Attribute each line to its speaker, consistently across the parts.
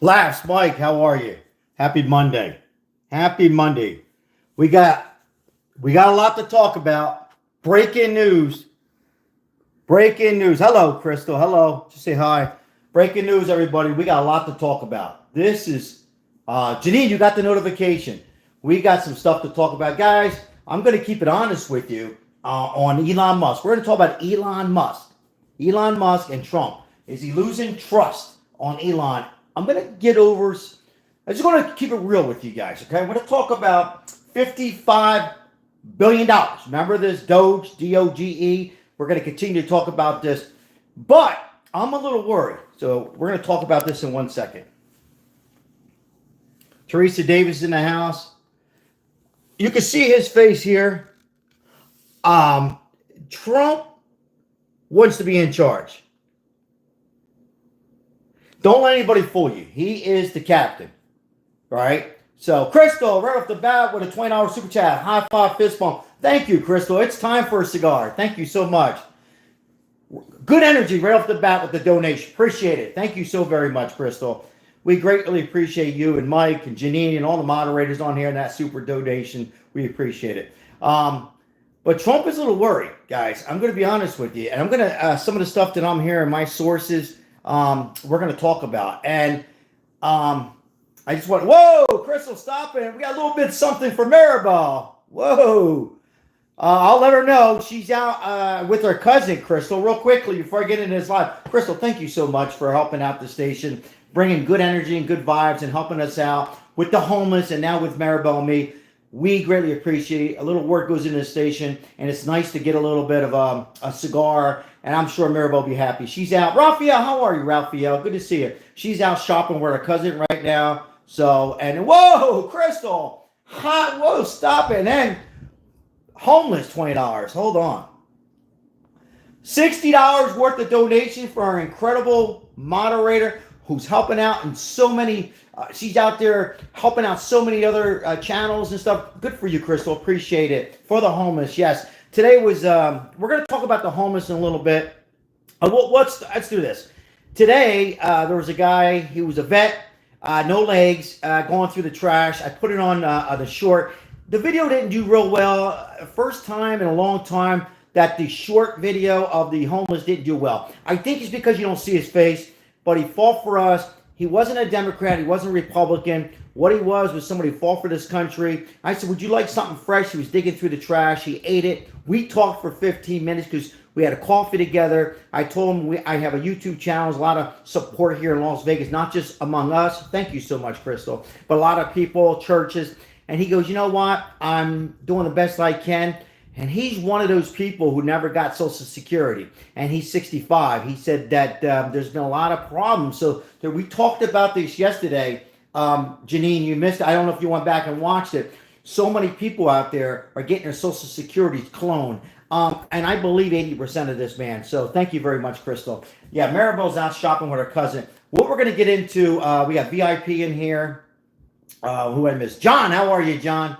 Speaker 1: Laughs, Mike, how are you? Happy Monday. Happy Monday. We got we got a lot to talk about. Breaking news. Breaking news. Hello, Crystal. Hello. Just say hi. Breaking news, everybody. We got a lot to talk about. This is Janine, you got the notification. We got some stuff to talk about. Guys, I'm gonna keep it honest with you on Elon Musk. We're gonna talk about Elon Musk. Elon Musk and Trump. Is he losing trust on Elon? I'm going to get over. I'm just going to keep it real with you guys, okay? I'm going to talk about $55 billion. Remember this Doge, D-O-G-E? We're going to continue to talk about this. But I'm a little worried. So we're going to talk about this in 1 second. Teresa Davis in the house. You can see his face here. Trump wants to be in charge. Don't let anybody fool you. He is the captain, right? So, Crystal, right off the bat with a $20 super chat. High five, fist bump. Thank you, Crystal. It's time for a cigar. Thank you so much. Good energy right off the bat with the donation. Appreciate it. Thank you so very much, Crystal. We greatly appreciate you and Mike and Janine and all the moderators on here and that super donation. We appreciate it. But Trump is a little worried, guys. I'm going to be honest with you. And I'm going to, some of the stuff that I'm hearing, my sources, we're going to talk about. And I just went, whoa, Crystal, stop it. We got a little bit something for Maribel. Whoa. I'll let her know. She's out with her cousin, Crystal, real quickly before I get into this live. Crystal, thank you so much for helping out the station, bringing good energy and good vibes and helping us out with the homeless and now with Maribel and me. We greatly appreciate a little work goes into the station, and it's nice to get a little bit of a cigar, and I'm sure Maribel will be happy. She's out. Raphael, how are you, Raphael? Good to see you. She's out shopping with her cousin right now. So, and whoa, Crystal, hot, whoa, stop it. And then homeless, $20. Hold on. $60 worth of donation for our incredible moderator who's helping out in so many. She's out there helping out so many other channels and stuff. Good for you, Crystal. Appreciate it. For the homeless, yes. Today was, we're going to talk about the homeless in a little bit. Let's do this. Today, there was a guy, he was a vet, no legs, going through the trash. I put it on the short. The video didn't do real well. First time in a long time that the short video of the homeless didn't do well. I think it's because you don't see his face, but he fought for us. He wasn't a Democrat. He wasn't a Republican. What he was somebody who fought for this country. I said, would you like something fresh? He was digging through the trash. He ate it. We talked for 15 minutes because we had a coffee together. I told him I have a YouTube channel. There's a lot of support here in Las Vegas, not just among us. Thank you so much, Crystal. But a lot of people, churches. And he goes, you know what? I'm doing the best I can. And he's one of those people who never got Social Security. And he's 65. He said that there's been a lot of problems. So we talked about this yesterday. Janine, you missed it. I don't know if you went back and watched it. So many people out there are getting their Social Security cloned. And I believe 80% of this, man. So thank you very much, Crystal. Yeah, Maribel's out shopping with her cousin. What we're going to get into, we got VIP in here. Who I missed? John, how are you, John?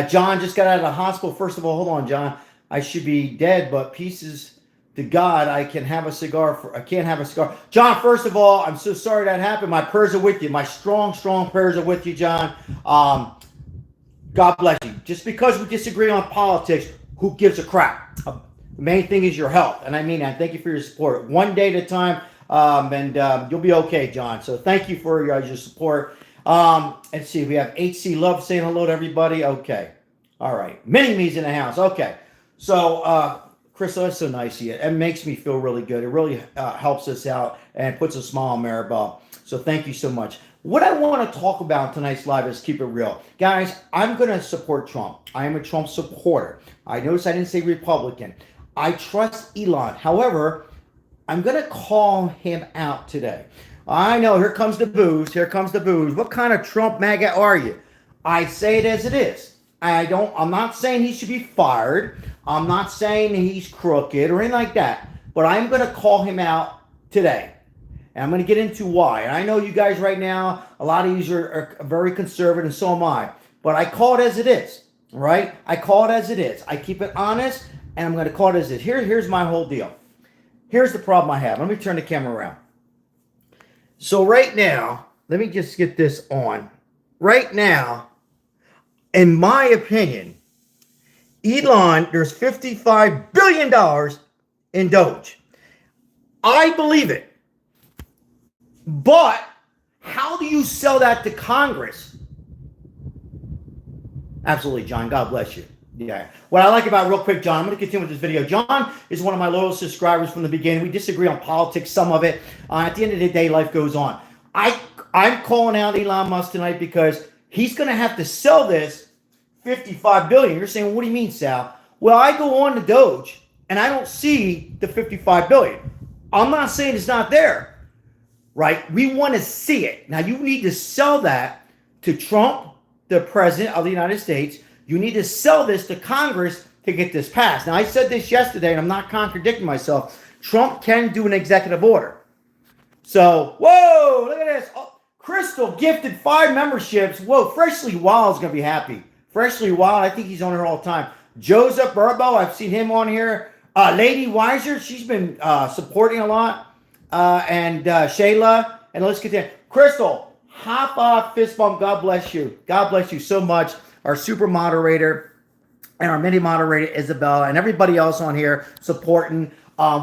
Speaker 1: John just got out of the hospital. First of all, hold on, John. I should be dead, but pieces to God, I can have a cigar. I can't have a cigar. John, first of all, I'm so sorry that happened. My prayers are with you. My strong, strong prayers are with you, John. God bless you. Just because we disagree on politics, who gives a crap? The main thing is your health. And I mean that. Thank you for your support. One day at a time, and you'll be okay, John. So thank you for your support. Let's see, we have HC Love saying hello to everybody. Okay. All right. Mini-me's in the house. Okay. So, Crystal, that's so nice of you. It makes me feel really good. It really helps us out and puts a smile on Maribel. So thank you so much. What I want to talk about tonight's live is keep it real. Guys, I'm going to support Trump. I am a Trump supporter. I noticed I didn't say Republican. I trust Elon. However, I'm going to call him out today. I know, here comes the booze. Here comes the booze. What kind of Trump MAGA are you? I say it as it is. I'm not saying he should be fired. I'm not saying he's crooked or anything like that. But I'm going to call him out today. And I'm going to get into why. And I know you guys right now, a lot of you are very conservative, and so am I. But I call it as it is. Right? I call it as it is. I keep it honest, and I'm going to call it as it is. Here's my whole deal. Here's the problem I have. Let me turn the camera around. So right now, let me just get this on. Right now, in my opinion, Elon, there's $55 billion in Doge. I believe it. But how do you sell that to Congress? Absolutely, John. God bless you. Yeah. What I like about real quick, John, I'm going to continue with this video. John is one of my loyal subscribers from the beginning. We disagree on politics, some of it. At the end of the day, life goes on. I'm calling out Elon Musk tonight because he's going to have to sell this $55 billion. You're saying, what do you mean, Sal? Well, I go on to Doge and I don't see the $55 billion. I'm not saying it's not there, right? We want to see it. Now, you need to sell that to Trump, the president of the United States. You need to sell this to Congress to get this passed. Now, I said this yesterday, and I'm not contradicting myself. Trump can do an executive order. So, whoa, look at this. Oh, Crystal gifted 5 memberships. Whoa, Freshly Wild is going to be happy. Freshly Wild, I think he's on here all the time. Joseph Burbo, I've seen him on here. Lady Weiser, she's been supporting a lot. And Shayla, and let's get there. Crystal, hop off, fist bump. God bless you. God bless you so much. Our super moderator and our mini moderator, Isabella, and everybody else on here supporting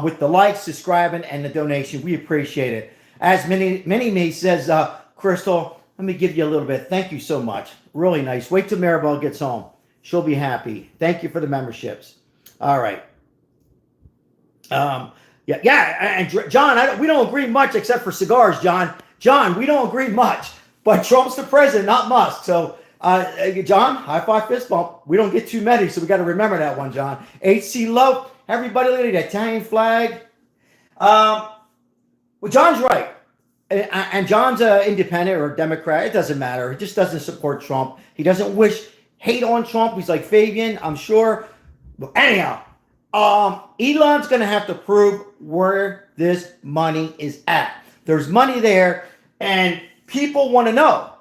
Speaker 1: with the likes, subscribing, and the donation. We appreciate it. As many me says, Crystal, let me give you a little bit. Thank you so much. Really nice. Wait till Maribel gets home. She'll be happy. Thank you for the memberships. All right. And John, we don't agree much except for cigars, John. John, we don't agree much, but Trump's the president, not Musk. So, John, high five, fist bump. We don't get too many, so we got to remember that one, John. HC Love, everybody, look at the Italian flag. Well, John's right. And John's independent or Democrat. It doesn't matter. He just doesn't support Trump. He doesn't wish hate on Trump. He's like Fabian, I'm sure. But anyhow, Elon's going to have to prove where this money is at. There's money there, and people want to know.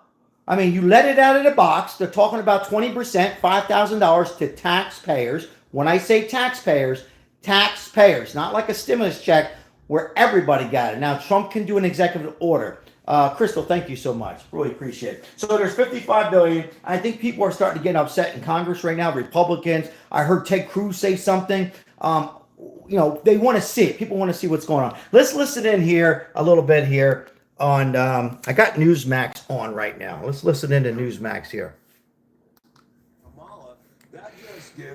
Speaker 1: I mean, you let it out of the box. They're talking about 20%, $5,000 to taxpayers. When I say taxpayers, not like a stimulus check where everybody got it. Now, Trump can do an executive order. Crystal, thank you so much. Really appreciate it. So there's $55 billion. I think people are starting to get upset in Congress right now. Republicans. I heard Ted Cruz say something. They want to see it. People want to see what's going on. Let's listen in here a little bit here on. I got Newsmax on right now. Let's listen into Newsmax here.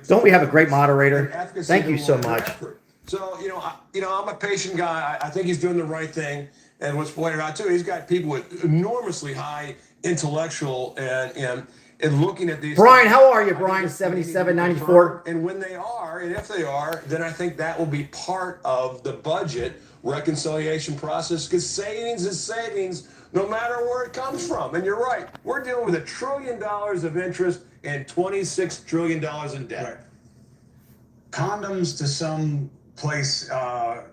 Speaker 1: Don't we have a great moderator? Thank you so much.
Speaker 2: So, I'm a patient guy. I think he's doing the right thing. And what's pointed out, too, he's got people with enormously high intellectual and looking at these.
Speaker 1: Brian, how are you, Brian? 7794.
Speaker 2: And when they are, and if they are, then I think that will be part of the budget reconciliation process, because savings is savings no matter where it comes from. And you're right. We're dealing with $1 trillion of interest and $26 trillion in debt.
Speaker 3: Right. Condoms to some place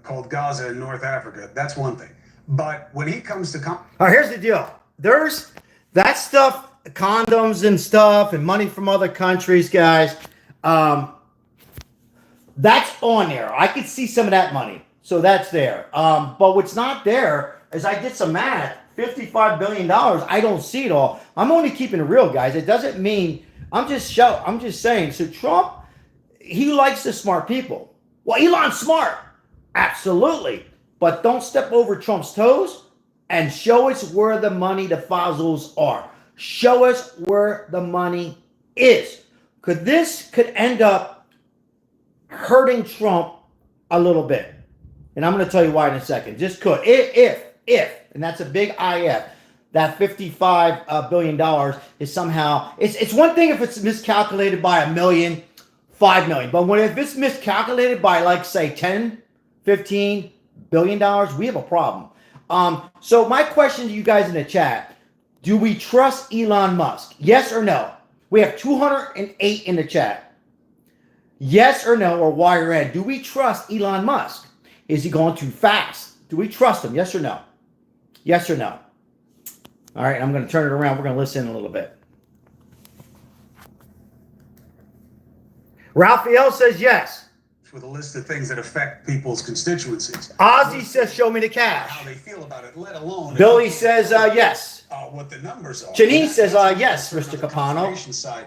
Speaker 3: called Gaza in North Africa. That's one thing. But when he comes to...
Speaker 1: All right, here's the deal. There's that stuff, condoms and stuff, and money from other countries, guys. That's on there. I could see some of that money. So that's there. But what's not there is I did some math. $55 billion. I don't see it all. I'm only keeping it real, guys. It doesn't mean... I'm just saying. So Trump, he likes the smart people. Well, Elon's smart. Absolutely. But don't step over Trump's toes and show us where the money, the fossils are. Show us where the money is. This could end up hurting Trump a little bit. And I'm going to tell you why in a second. Just could. If, and that's a big if, that $55 billion is somehow, it's one thing if it's miscalculated by $1 million, $5 million. But if it's miscalculated by, like, say, 10, 15 $billion, we have a problem. So my question to you guys in the chat, do we trust Elon Musk? Yes or no? We have 208 in the chat. Yes or no, or Y or N. Do we trust Elon Musk? Is he going too fast? Do we trust him? Yes or no? Yes or no? All right, I'm going to turn it around. We're going to listen a little bit. Raphael says yes.
Speaker 3: with a list of things that affect people's constituencies.
Speaker 1: Ozzy says, show me the
Speaker 3: How
Speaker 1: cash.
Speaker 3: they feel about it, let alone
Speaker 1: Billy says, yes.
Speaker 3: what the numbers are.
Speaker 1: Janine says,
Speaker 3: That's
Speaker 1: yes,
Speaker 3: on
Speaker 1: Mr.
Speaker 3: the
Speaker 1: Capano.
Speaker 3: confirmation side,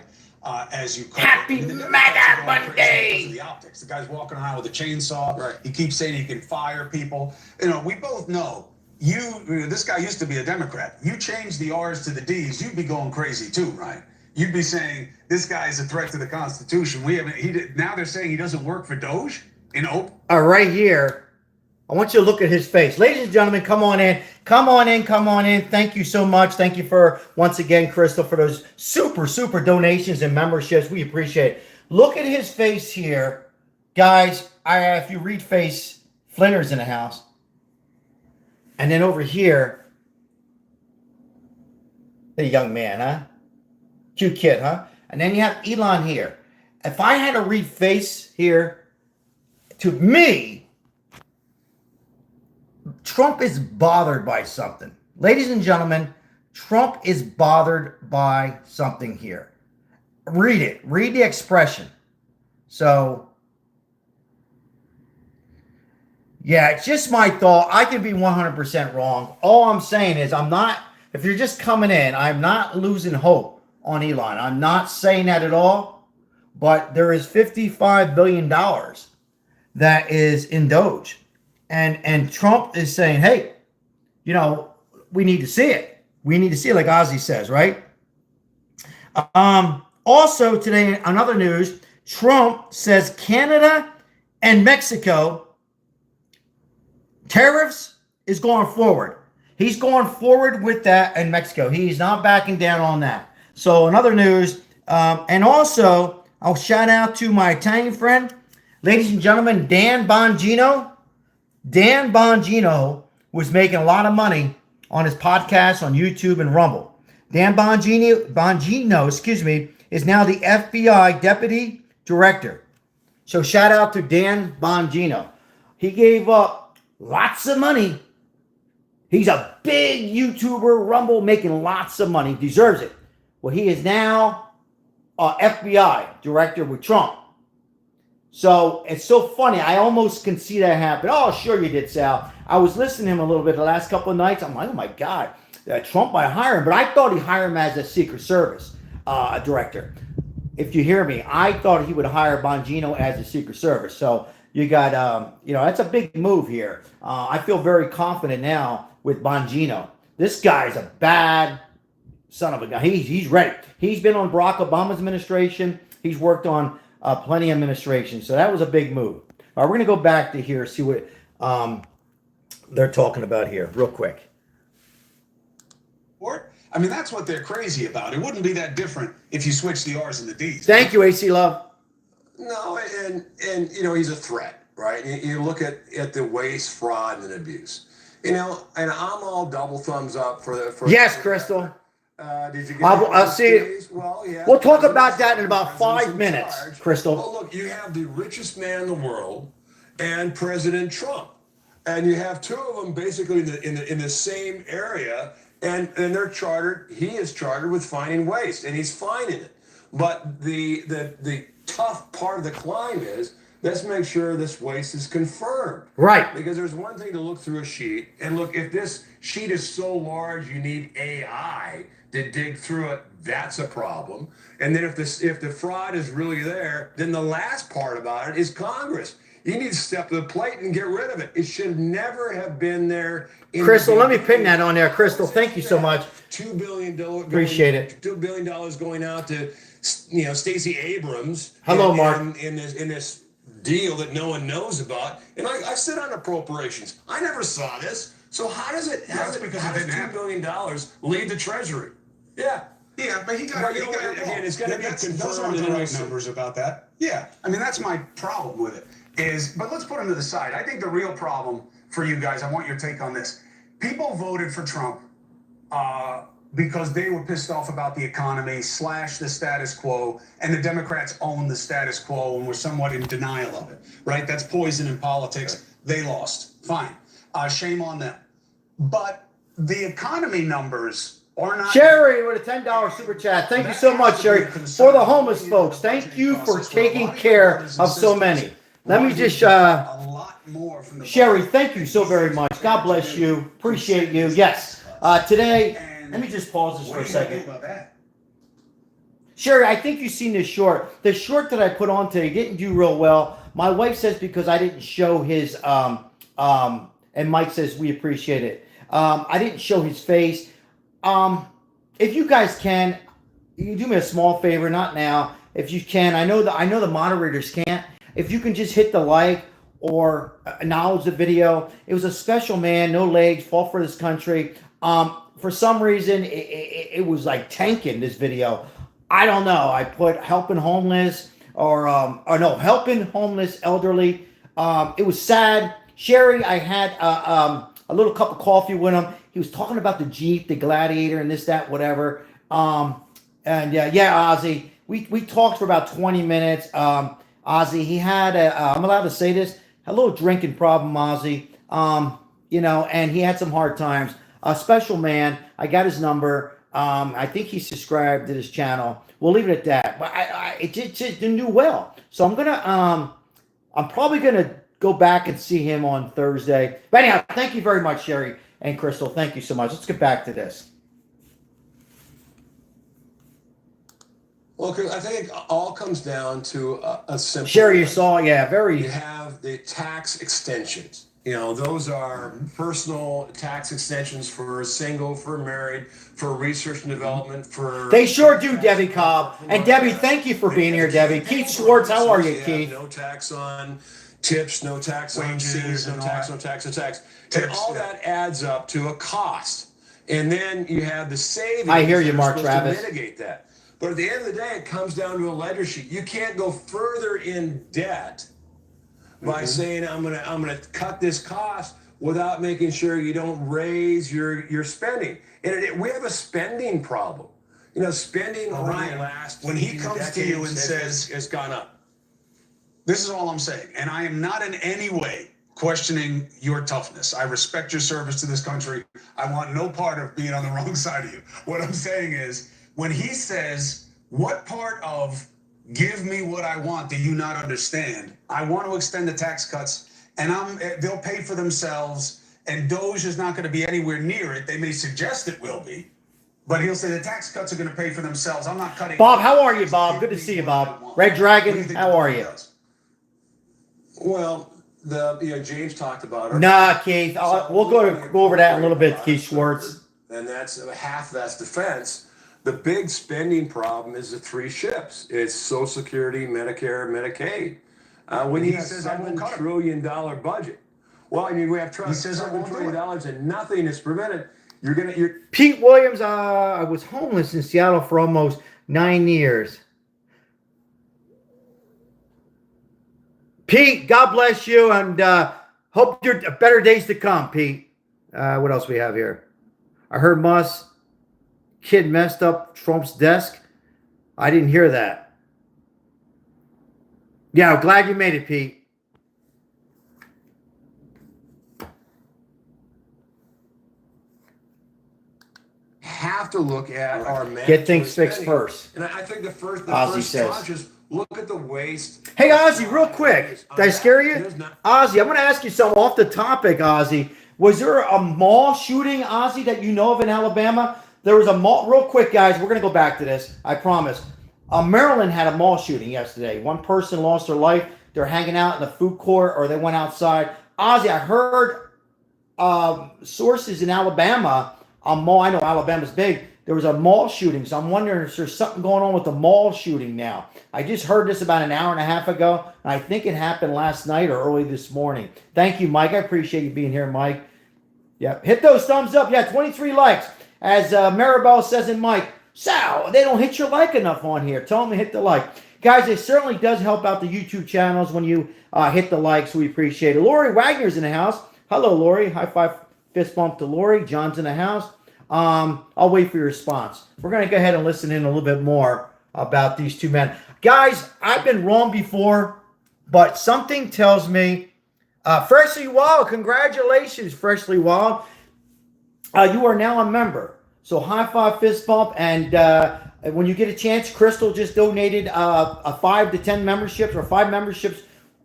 Speaker 3: as you call
Speaker 1: Happy
Speaker 3: it. The
Speaker 1: MAGA
Speaker 3: Democrats are going crazy
Speaker 1: Monday.
Speaker 3: because of the optics. The guy's walking around with a chainsaw.
Speaker 2: Right.
Speaker 3: He keeps saying he can fire people. You know, we both know. This guy used to be a Democrat. You change the R's to the D's, you'd be going crazy too, right? You'd be saying this guy's a threat to the Constitution. Now they're saying he doesn't work for Doge in Oak.
Speaker 1: Right here. I want you to look at his face. Ladies and gentlemen, come on in. Come on in. Come on in. Thank you so much. Thank you for, once again, Crystal, for those super donations and memberships. We appreciate it. Look at his face here. Guys, if you read face, Flinter's in the house. And then over here, the young man, huh? Cute kid, huh? And then you have Elon here. If I had to read face here, to me, Trump is bothered by something. Ladies and gentlemen, Trump is bothered by something here. Read it. Read the expression. So, yeah, it's just my thought. I could be 100% wrong. All I'm saying is if you're just coming in, I'm not losing hope on Elon. I'm not saying that at all, but there is $55 billion that is in Doge. And Trump is saying, hey, you know, we need to see it. We need to see it, like Ozzy says, right? Also today, on other news, Trump says Canada and Mexico tariffs is going forward. He's going forward with that in Mexico. He's not backing down on that. So in other news, and also I'll shout out to my Italian friend, ladies and gentlemen, Dan Bongino. Dan Bongino was making a lot of money on his podcast on YouTube and Rumble. Dan Bongino, is now the FBI Deputy Director. So shout out to Dan Bongino. He gave up lots of money. He's a big YouTuber, Rumble, making lots of money. Deserves it. Well, he is now FBI Director with Trump. So it's so funny. I almost can see that happen. Oh, sure you did, Sal. I was listening to him a little bit the last couple of nights. I'm like, oh my God, Trump might hire him. But I thought he'd hire him as a Secret Service director. If you hear me, I thought he would hire Bongino as a Secret Service. So you got, that's a big move here. I feel very confident now with Bongino. This guy's a bad son of a guy. He's ready. He's been on Barack Obama's administration. He's worked on plenty of administrations. So that was a big move. All right, we're going to go back to here, see what they're talking about here real quick.
Speaker 3: I mean, that's what they're crazy about. It wouldn't be that different if you switch the R's and the D's.
Speaker 1: Thank you, AC Love.
Speaker 2: No, and he's a threat, right? You look at the waste, fraud, and abuse. And I'm all double thumbs up for
Speaker 1: yes, Crystal.
Speaker 2: Did you get
Speaker 1: I'll see it.
Speaker 2: Well, yeah.
Speaker 1: We'll talk about that in about 5 minutes, Crystal.
Speaker 2: Well, look, you have the richest man in the world and President Trump, and you have two of them basically in the same area, and they're chartered. He is chartered with finding waste, and he's finding it. But the tough part of the climb is, let's make sure this waste is confirmed.
Speaker 1: Right.
Speaker 2: Because there's one thing to look through a sheet, and look, if this sheet is so large you need AI to dig through it, that's a problem. And then if the fraud is really there, then the last part about it is Congress. You need to step to the plate and get rid of it. It should never have been there.
Speaker 1: Crystal, let me pin that on there. Crystal, thank you so much.
Speaker 2: $2 billion.
Speaker 1: Appreciate it.
Speaker 2: $2 billion going out to, Stacey Abrams.
Speaker 1: Hello, Mark.
Speaker 2: In this deal that no one knows about. And I sit on appropriations. I never saw this. So how does $2 billion leave the Treasury? Yeah.
Speaker 3: Yeah, but
Speaker 2: again, it's going to be confirmed.
Speaker 3: Those aren't the right numbers about that. Yeah, I mean, that's my problem with it. But let's put them to the side. I think the real problem for you guys, I want your take on this. People voted for Trump because they were pissed off about the economy / the status quo, and the Democrats own the status quo and were somewhat in denial of it, right? That's poison in politics. They lost. Fine. Shame on them. But the economy numbers are not...
Speaker 1: Sherry with a $10 super chat. Thank you so much, Sherry. For the homeless folks, thank you for taking care of so many. Let me just,
Speaker 3: a lot more from the
Speaker 1: Sherry,
Speaker 3: budget.
Speaker 1: thank you so very much. God bless you. Appreciate you. Yes. Today, let me just pause this for a second.
Speaker 3: About that?
Speaker 1: Sherry, I think you've seen this short. The short that I put on today didn't do real well. My wife says because I didn't show his, and Mike says we appreciate it. I didn't show his face. If you guys can, you can do me a small favor, not now. If you can, I know the moderators can't. If you can just hit the like or acknowledge the video. It was a special man, no legs, fought for this country. For some reason, it was like tanking this video. I don't know. I put helping homeless or no, helping homeless elderly. It was sad. Sherry, I had a little cup of coffee with him. He was talking about the Jeep, the Gladiator, and this, that, whatever. And yeah, Ozzy, we talked for about 20 minutes. Ozzy, he had I'm allowed to say this, a little drinking problem, Ozzy. And he had some hard times. A special man. I got his number. I think he subscribed to this channel. We'll leave it at that. But it didn't do well. So I'm probably gonna go back and see him on Thursday. But anyhow, thank you very much, Sherry and Crystal. Thank you so much. Let's get back to this.
Speaker 2: Well, I think it all comes down to a simple.
Speaker 1: Sherry, you saw, yeah,
Speaker 2: You have the tax extensions. Those are personal tax extensions for single, for married, for research and development, for...
Speaker 1: They sure do, Debbie Cobb. And Debbie, thank you for being here, Debbie. Keith Schwartz, how are you, Keith?
Speaker 2: No tax on tips, no tax on
Speaker 3: Wages,
Speaker 2: fees, no tax. And all that adds up to a cost. And then you have the savings.
Speaker 1: I hear you,
Speaker 2: that are
Speaker 1: Mark
Speaker 2: supposed
Speaker 1: Travis.
Speaker 2: to mitigate that. But at the end of the day, it comes down to a ledger sheet. You can't go further in debt by saying I'm gonna cut this cost without making sure you don't raise your spending. And we have a spending problem. Spending over the last
Speaker 3: when he comes to you and says
Speaker 2: has gone up.
Speaker 3: This is all I'm saying, and I am not in any way questioning your toughness. I respect your service to this country. I want no part of being on the wrong side of you. What I'm saying is, when he says, what part of give me what I want do you not understand? I want to extend the tax cuts, and they'll pay for themselves, and Doge is not going to be anywhere near it. They may suggest it will be, but he'll say the tax cuts are going to pay for themselves. I'm not cutting.
Speaker 1: Bob, how are you, Bob? Good to see you, Bob. Red Dragon, how are you?
Speaker 2: Well, James talked about it.
Speaker 1: Nah, Keith. We'll go over that in a little bit, Keith Schwartz.
Speaker 2: And that's half that's defense. The big spending problem is the three ships. It's Social Security, Medicare, Medicaid. When he says $7 trillion budget. Well, I mean, we have $7 trillion and nothing is prevented.
Speaker 1: Pete Williams, I was homeless in Seattle for almost 9 years. Pete, God bless you, and hope you're better days to come, Pete. What else we have here? I heard Musk kid messed up Trump's desk. I didn't hear that. Yeah, I'm glad you made it, Pete.
Speaker 2: Have to look at our
Speaker 1: get things fixed first.
Speaker 2: And I think the first
Speaker 1: says.
Speaker 2: is look at the waste.
Speaker 1: Hey, Ozzy, real quick. Did I scare you? Ozzy, I'm going to ask you something off the topic, Ozzy. Was there a mall shooting, Ozzy, that you know of in Alabama? There was a mall. Real quick, guys, we're going to go back to this. I promise. Maryland had a mall shooting yesterday. One person lost their life. They're hanging out in the food court or they went outside. Ozzy, I heard sources in Alabama, a mall. I know Alabama's big. There was a mall shooting. So I'm wondering if there's something going on with the mall shooting now. I just heard this about an hour and a half ago. And I think it happened last night or early this morning. Thank you, Mike. I appreciate you being here, Mike. Yeah, hit those thumbs up. Yeah, 23 likes. As Maribel says in Mike, Sal, they don't hit your like enough on here. Tell them to hit the like. Guys, it certainly does help out the YouTube channels when you hit the likes. We appreciate it. Lori Wagner's in the house. Hello, Lori. High five, fist bump to Lori. John's in the house. I'll wait for your response. We're going to go ahead and listen in a little bit more about these two men. Guys, I've been wrong before, but something tells me, Freshly Wild, congratulations, Freshly Wild. You are now a member. So high five, fist bump, and when you get a chance, Crystal just donated 5 to 10 memberships or 5 memberships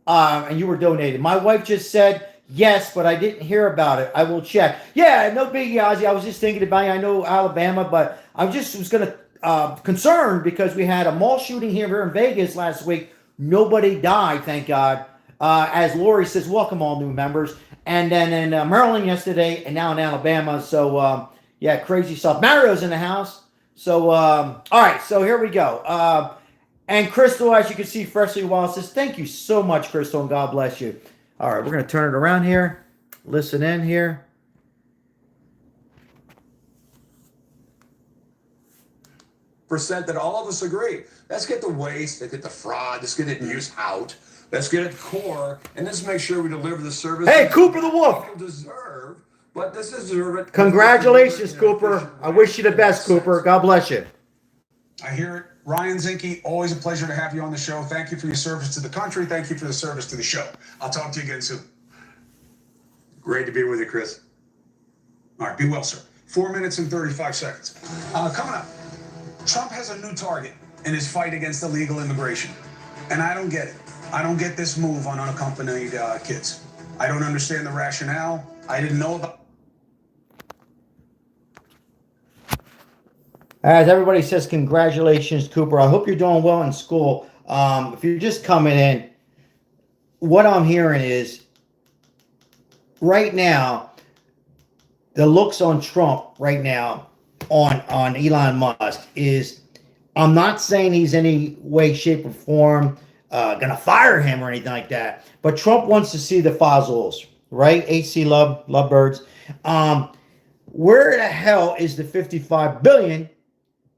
Speaker 1: and you were donated. My wife just said yes, but I didn't hear about it. I will check. Yeah, no biggie, Ozzy. I was just thinking about it. I know Alabama, but I was going to concerned because we had a mall shooting here in Vegas last week. Nobody died, thank God. As Lori says, welcome all new members. And then in Maryland yesterday, and now in Alabama. So, yeah, crazy stuff. Mario's in the house. So, all right, so here we go. And Crystal, as you can see, freshly wild says, thank you so much, Crystal, and God bless you. All right, we're going to turn it around here. Listen in here.
Speaker 2: Percent that all of us agree. Let's get the waste, let's get the fraud, let's get the abuse out. Let's get it core, and let's make sure we deliver the service.
Speaker 1: Hey, Cooper the Wolf.
Speaker 2: People deserve, but this deserve it.
Speaker 1: Congratulations, Cooper. I wish you the best, Cooper. God bless you.
Speaker 3: I hear it. Ryan Zinke, always a pleasure to have you on the show. Thank you for your service to the country. Thank you for the service to the show. I'll talk to you again soon.
Speaker 2: Great to be with you, Chris.
Speaker 3: All right, be well, sir. 4 minutes and 35 seconds. Coming up, Trump has a new target in his fight against illegal immigration. And I don't get it. I don't get this move on unaccompanied kids. I don't understand the rationale. I didn't know about.
Speaker 1: As everybody says, congratulations, Cooper. I hope you're doing well in school. If you're just coming in, what I'm hearing is right now, the looks on Trump right now on Elon Musk is, I'm not saying he's any way, shape, or form going to fire him or anything like that. But Trump wants to see the fossils, right? HC Lovebirds. Where the hell is the $55 billion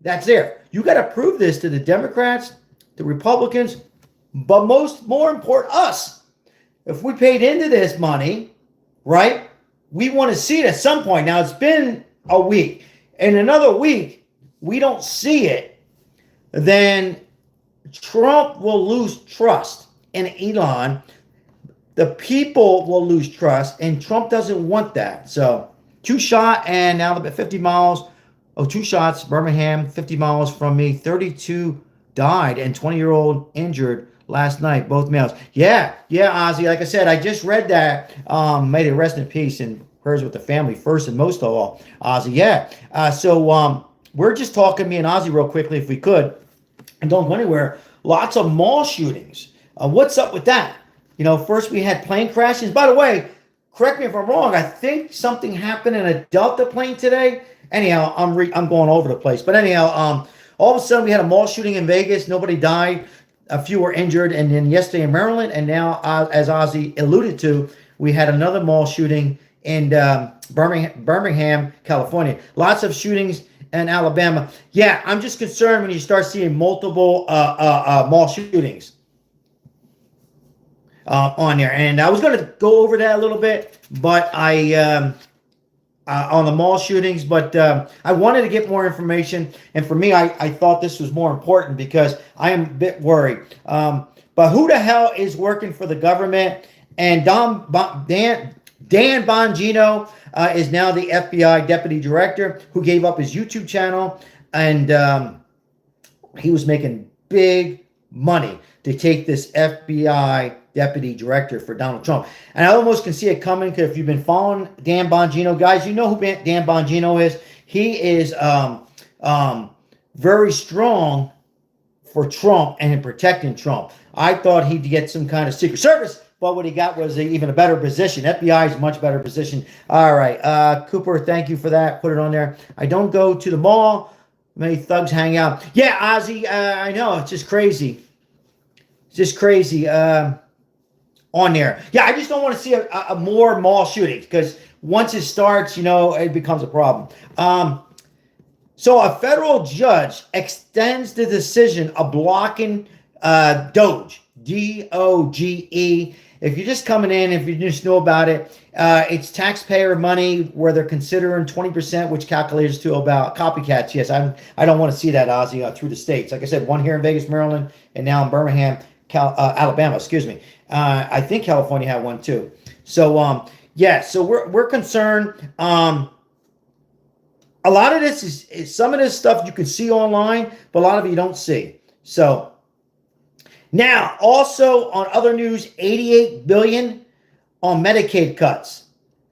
Speaker 1: that's there? You got to prove this to the Democrats, the Republicans, but more important, us. If we paid into this money, right, we want to see it at some point. Now, it's been a week. In another week, we don't see it, then Trump will lose trust in Elon. The people will lose trust, and Trump doesn't want that. So, 2 shot and now 50 miles. Oh, 2 shots, Birmingham, 50 miles from me. 32 died and 20-year-old injured last night, both males. Yeah, Ozzy. Like I said, I just read that. May they rest in peace and prayers with the family first and most of all, Ozzy. Yeah. So we're just talking, me and Ozzy, real quickly, if we could, and don't go anywhere. Lots of mall shootings. What's up with that? You know, first we had plane crashes. By the way, correct me if I'm wrong. I think something happened in a Delta plane today. Anyhow, I'm going over the place. But anyhow, all of a sudden we had a mall shooting in Vegas. Nobody died. A few were injured. And then yesterday in Maryland. And now, as Ozzy alluded to, we had another mall shooting in Birmingham, California. Lots of shootings in Alabama. Yeah, I'm just concerned when you start seeing multiple mall shootings on there. And I was going to go over that a little bit, but on the mall shootings, but I wanted to get more information. And for me, I thought this was more important because I am a bit worried. But who the hell is working for the government? And Dan Bongino is now the FBI deputy director who gave up his YouTube channel. And he was making big money to take this FBI deputy director for Donald Trump. And I almost can see it coming because if you've been following Dan Bongino, guys, you know who Dan Bongino is. He is very strong for Trump and in protecting Trump. I thought he'd get some kind of Secret Service, but what he got was even a better position. FBI is a much better position. All right, Cooper, thank you for that. Put it on there. I don't go to the mall. Many thugs hang out. Yeah, Ozzy, I know. It's just crazy. It's just crazy on there. Yeah, I just don't want to see a more mall shootings because once it starts, you know, it becomes a problem. So a federal judge extends the decision of blocking Doge, D-O-G-E. If you're just coming in, if you just know about it, it's taxpayer money where they're considering 20%, which calculates to about copycats. Yes, I don't want to see that, Ozzy, through the states. Like I said, one here in Vegas, Maryland, and now in Birmingham, Alabama, excuse me. I think California had one too. So, yeah, so we're concerned. A lot of this is some of this stuff you can see online, but a lot of it you don't see. So, Now, also on other news, $88 billion on Medicaid cuts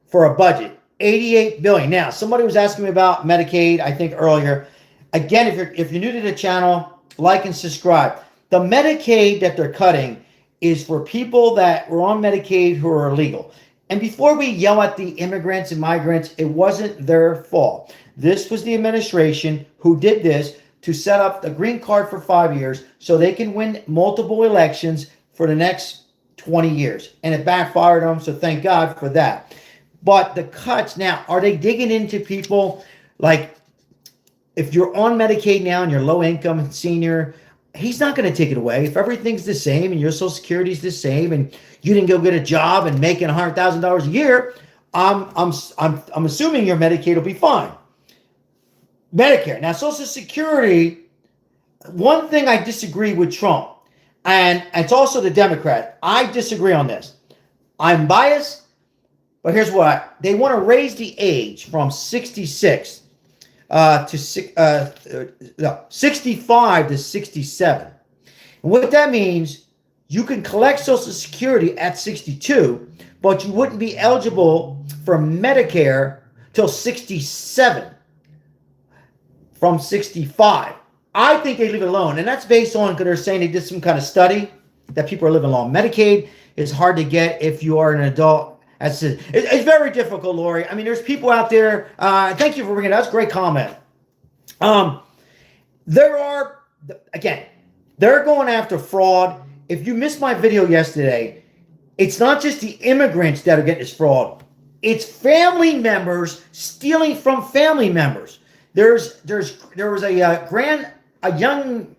Speaker 1: for a budget. $88 billion. Now, somebody was asking me about Medicaid, I think earlier. Again, if you're new to the channel, like and subscribe. The Medicaid that they're cutting is for people that were on Medicaid who are illegal. And before we yell at the immigrants and migrants, it wasn't their fault. This was the administration who did this to set up the green card for 5 years so they can win multiple elections for the next 20 years. And it backfired them, so thank God for that. But the cuts now, are they digging into people like if you're on Medicaid now and you're low income senior, he's not going to take it away. If everything's the same and your Social Security is the same and you didn't go get a job and making $100,000 a year, I'm assuming your Medicaid will be fine. Medicare. Now, Social Security, one thing I disagree with Trump, and it's also the Democrat. I disagree on this. I'm biased, but here's what. They want to raise the age from 65 to 67. And what that means, you can collect Social Security at 62, but you wouldn't be eligible for Medicare till 67 from 65. I think they leave it alone, and that's based on because they're saying they did some kind of study that people are living long. Medicaid is hard to get if you are an adult. It's very difficult, Lori. I mean, there's people out there. Thank you for bringing it up. That's a great comment. There are, again, they're going after fraud. If you missed my video yesterday, it's not just the immigrants that are getting this fraud. It's family members stealing from family members. There was a young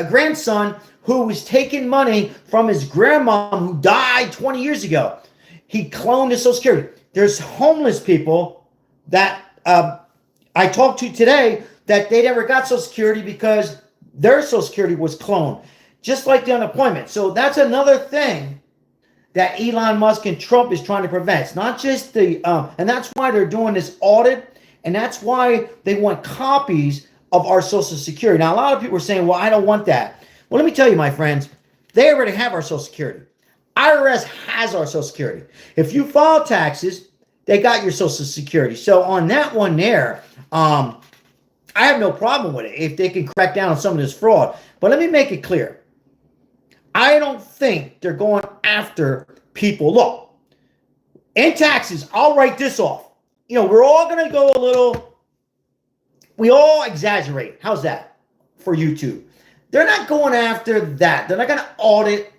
Speaker 1: grandson who was taking money from his grandma who died 20 years ago. He cloned his Social Security. There's homeless people that I talked to today that they never got Social Security because their Social Security was cloned, just like the unemployment. So that's another thing that Elon Musk and Trump is trying to prevent. It's not just the, and that's why they're doing this audit, and that's why they want copies of our Social Security. Now, a lot of people are saying, well, I don't want that. Well, let me tell you, my friends, they already have our Social Security. IRS has our Social Security. If you file taxes, they got your Social Security. So on that one there, I have no problem with it if they can crack down on some of this fraud. But let me make it clear. I don't think they're going after people. Look, in taxes, I'll write this off. You know, we're all going to go a little, we all exaggerate. How's that for YouTube? They're not going after that. They're not going to audit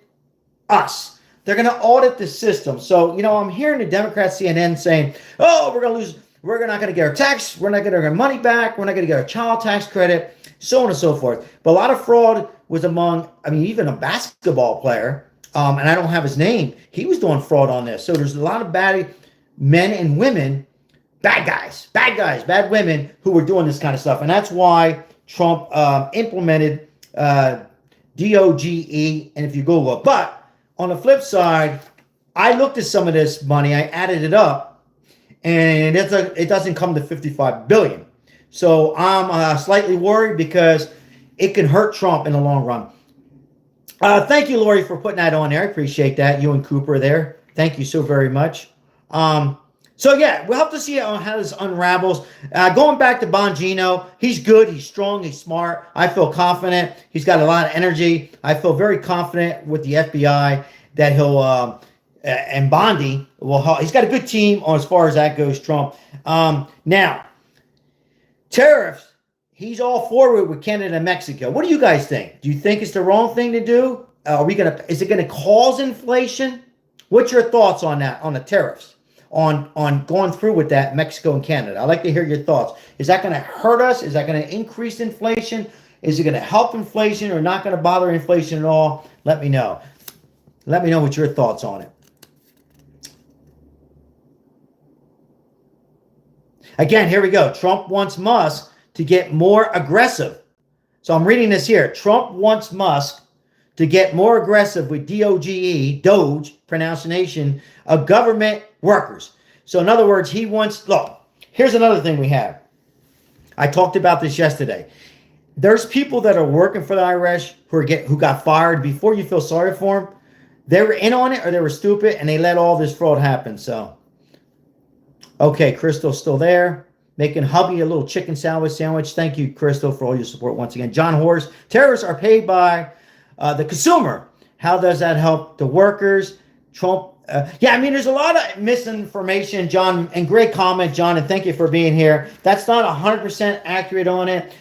Speaker 1: us. They're going to audit the system. So, you know, I'm hearing the Democrats, CNN saying, oh, we're going to lose, we're not going to get our tax, we're not going to get our money back, we're not going to get our child tax credit, so on and so forth. But a lot of fraud was among, I mean, even a basketball player, and I don't have his name, he was doing fraud on this. So there's a lot of bad men and women, bad guys, bad women who were doing this kind of stuff. And that's why Trump implemented DOGE, and if you Google it. But on the flip side, I looked at some of this money, I added it up, and it doesn't come to $55 billion. So I'm slightly worried because it can hurt Trump in the long run. Thank you, Lori, for putting that on there. I appreciate that. You and Cooper there. Thank you so very much. So, yeah, we'll have to see how this unravels. Going back to Bongino, he's good, he's strong, he's smart. I feel confident. He's got a lot of energy. I feel very confident with the FBI that he'll, and Bondi, he's got a good team as far as that goes, Trump. Now, tariffs, he's all forward with Canada and Mexico. What do you guys think? Do you think it's the wrong thing to do? Is it going to cause inflation? What's your thoughts on that, on the tariffs? On going through with that, Mexico and Canada. I'd like to hear your thoughts. Is that going to hurt us? Is that going to increase inflation? Is it going to help inflation or not going to bother inflation at all? Let me know. Let me know what your thoughts on it. Again, here we go. Trump wants Musk to get more aggressive. So I'm reading this here. Trump wants Musk to get more aggressive with Doge pronunciation of government workers. So in other words, he wants, look, here's another thing we have. I talked about this yesterday. there's people that are working for the IRS who got fired before you feel sorry for them. They were in on it or they were stupid and they let all this fraud happen. So, okay, Crystal's still there. Making hubby a little chicken sandwich. Thank you, Crystal, for all your support once again. John Horst, terrorists are paid by the consumer. How does that help the workers? Trump. Yeah, I mean, there's a lot of misinformation, John, and great comment, John, and thank you for being here. That's not 100% accurate on it.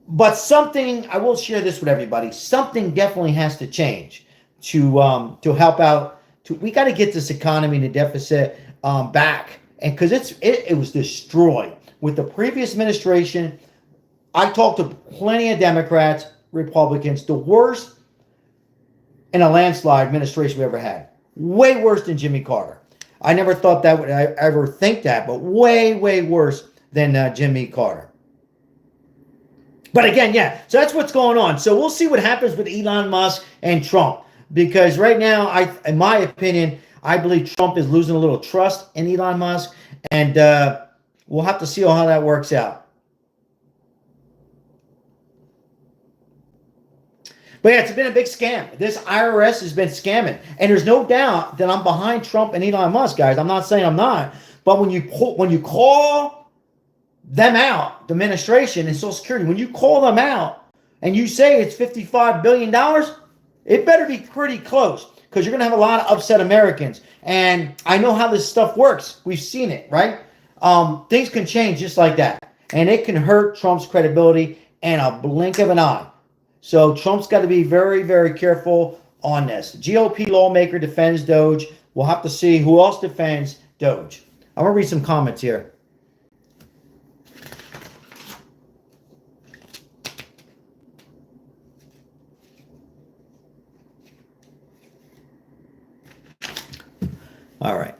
Speaker 1: But something, I will share this with everybody, something definitely has to change to help out. We got to get this economy to deficit back. And because it was destroyed with the previous administration. I talked to plenty of Democrats, Republicans, the worst in a landslide administration we ever had. Way worse than Jimmy Carter. I never thought that would I ever think that, but way, way worse than Jimmy Carter. But again, yeah, so that's what's going on. So we'll see what happens with Elon Musk and Trump. Because right now, in my opinion, I believe Trump is losing a little trust in Elon Musk. And we'll have to see how that works out. But yeah, it's been a big scam. This IRS has been scamming. And there's no doubt that I'm behind Trump and Elon Musk, guys. I'm not saying I'm not. But when you call them out, the administration and Social Security, when you call them out and you say it's $55 billion, it better be pretty close because you're going to have a lot of upset Americans. And I know how this stuff works. We've seen it, right? Things can change just like that. And it can hurt Trump's credibility in a blink of an eye. So Trump's got to be very, very careful on this. GOP lawmaker defends Doge. We'll have to see who else defends Doge. I'm going to read some comments here. All right.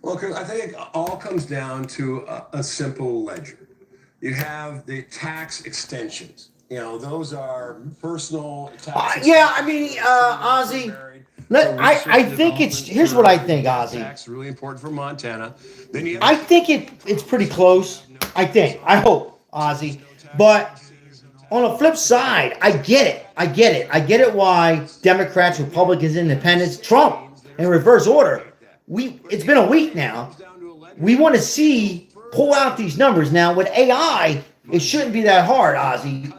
Speaker 2: Well, I think it all comes down to a simple ledger. You have the tax extensions. You know, those are personal tax.
Speaker 1: Yeah, I mean, Ozzy. I think here's what I think, Ozzy.
Speaker 2: Tax really important for Montana. Then
Speaker 1: I think it's pretty close. I hope, Ozzy. But on the flip side, I get it. I get it why Democrats, Republicans, Independents, Trump in reverse order. It's been a week now. We want to pull out these numbers. Now, with AI, it shouldn't be that hard, Ozzy.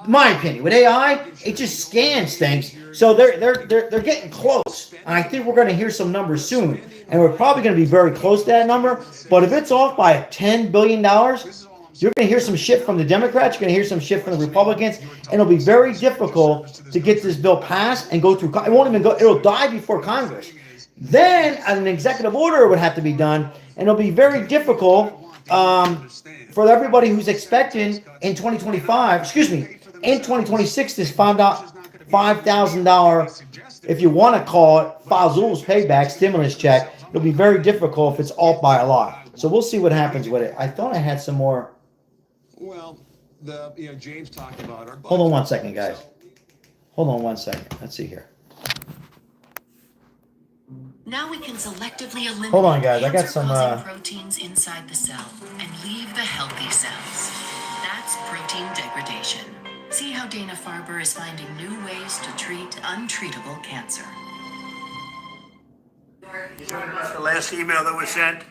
Speaker 1: My opinion. With AI, it just scans things. So they're getting close. And I think we're going to hear some numbers soon. And we're probably going to be very close to that number. But if it's off by $10 billion, you're going to hear some shit from the Democrats. You're going to hear some shit from the Republicans. And it'll be very difficult to get this bill passed and go through. It won't even go. It'll die before Congress. Then an executive order would have to be done. And it'll be very difficult for everybody who's expecting in 2026, this $5,000, if you want to call it, Fazul's payback stimulus check. It'll be very difficult if it's off by a lot. So we'll see what happens with it. I thought I had some more.
Speaker 2: Well, James talked about our budget.
Speaker 1: Hold on one second, guys. Hold on one second. Let's see here.
Speaker 4: Now we can selectively eliminate
Speaker 1: Hold on, guys. I got some
Speaker 4: proteins inside the cell and leave the healthy cells. That's protein degradation. See how Dana-Farber is finding new ways to treat untreatable cancer.
Speaker 5: The last email that was sent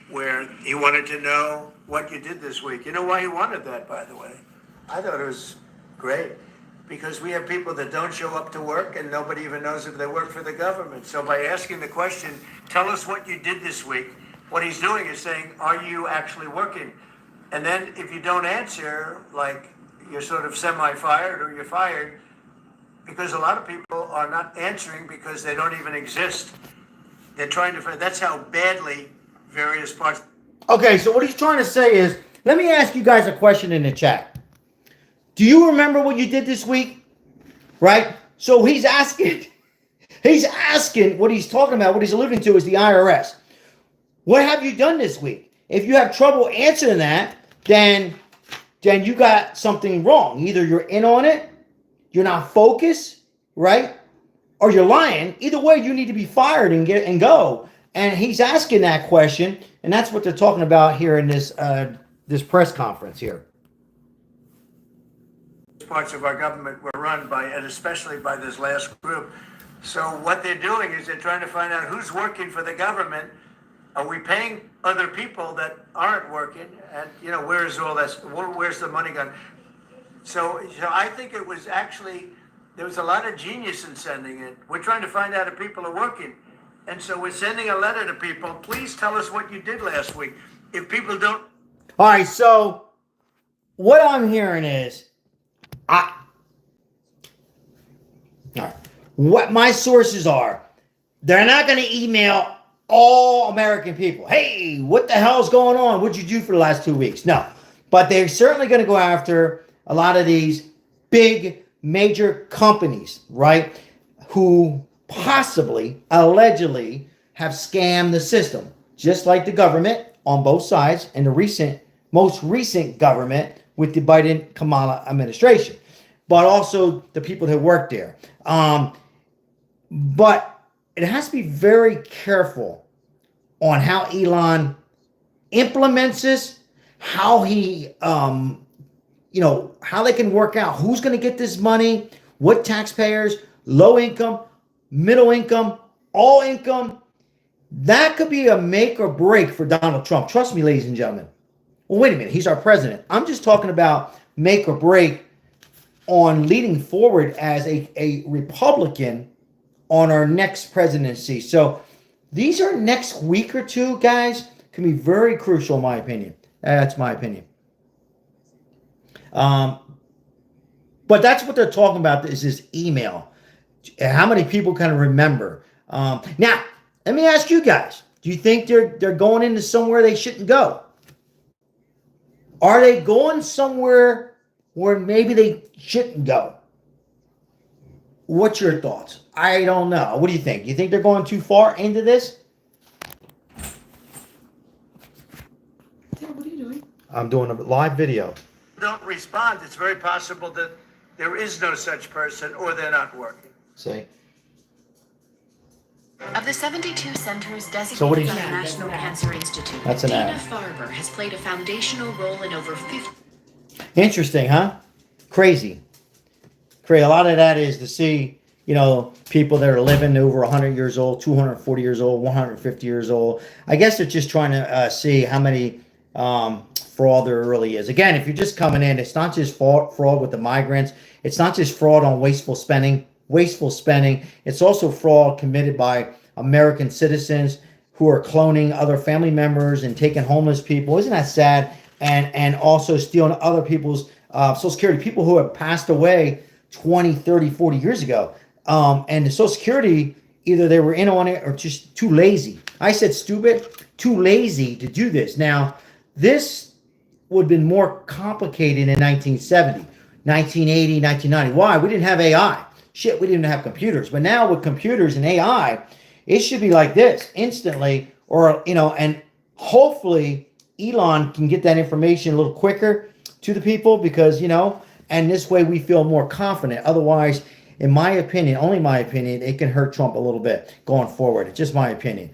Speaker 5: where he wanted to know what you did this week. You know why he wanted that, by the way? I thought it was great. Because we have people that don't show up to work and nobody even knows if they work for the government. So by asking the question, tell us what you did this week, what he's doing is saying, are you actually working? And then if you don't answer, like you're sort of semi-fired or you're fired, because a lot of people are not answering because they don't even exist. They're trying to find, that's how badly various parts.
Speaker 1: Okay, so what he's trying to say is, let me ask you guys a question in the chat. Do you remember what you did this week? Right? So he's asking what he's talking about, what he's alluding to is the IRS. What have you done this week? If you have trouble answering that, then then you got something wrong. Either you're in on it, you're not focused, right? Or you're lying. Either way, you need to be fired and go. And he's asking that question, and that's what they're talking about here in this this press conference here.
Speaker 5: Parts of our government were run by, and especially by this last group. So what they're doing is they're trying to find out who's working for the government. Are we paying other people that aren't working? And where's all this? Where's the money gone? So I think it was actually, there was a lot of genius in sending it. We're trying to find out if people are working. And so we're sending a letter to people. Please tell us what you did last week. If people don't.
Speaker 1: All right. So what I'm hearing is, all right, what my sources are, they're not going to email all American people. Hey, what the hell's going on? What'd you do for the last 2 weeks? No, but they're certainly going to go after a lot of these big major companies, right? Who possibly, allegedly, have scammed the system, just like the government on both sides and the most recent government with the Biden-Kamala administration, but also the people that work there. But it has to be very careful on how Elon implements this, how he, how they can work out who's going to get this money, what taxpayers, low income, middle income, all income. That could be a make or break for Donald Trump. Trust me, ladies and gentlemen. Well, wait a minute. He's our president. I'm just talking about make or break on leading forward as a Republican on our next presidency. So these are next week or two, guys, can be very crucial in my opinion. That's my opinion. But that's what they're talking about is this email. How many people can remember? Now, let me ask you guys. Do you think they're going into somewhere they shouldn't go? Are they going somewhere where maybe they shouldn't go? What's your thoughts? I don't know. What do you think? You think they're going too far into this?
Speaker 6: What are you doing?
Speaker 1: I'm doing a live video.
Speaker 5: Don't respond, it's very possible that there is no such person or they're not working.
Speaker 1: See?
Speaker 4: Of the 72 centers designated
Speaker 1: So what do you-
Speaker 4: by the National Cancer Institute,
Speaker 1: That's an ad.
Speaker 4: Dana-Farber has played a foundational role in over 50.
Speaker 1: Interesting, huh? Crazy. A lot of that is to see, people that are living over 100 years old, 240 years old, 150 years old. I guess they're just trying to see how many fraud there really is. Again, if you're just coming in, it's not just fraud with the migrants. It's not just fraud on wasteful spending. It's also fraud committed by American citizens who are cloning other family members and taking homeless people. Isn't that sad? And also stealing other people's Social Security, people who have passed away 20, 30, 40 years ago. And the Social Security, either they were in on it or just too lazy. I said stupid, too lazy to do this. Now, this would have been more complicated in 1970, 1980, 1990. Why? We didn't have AI. Shit, we didn't have computers. But now with computers and AI, it should be like this instantly, or, and hopefully Elon can get that information a little quicker to the people because, and this way we feel more confident. Otherwise, in my opinion, only my opinion, it can hurt Trump a little bit going forward. It's just my opinion.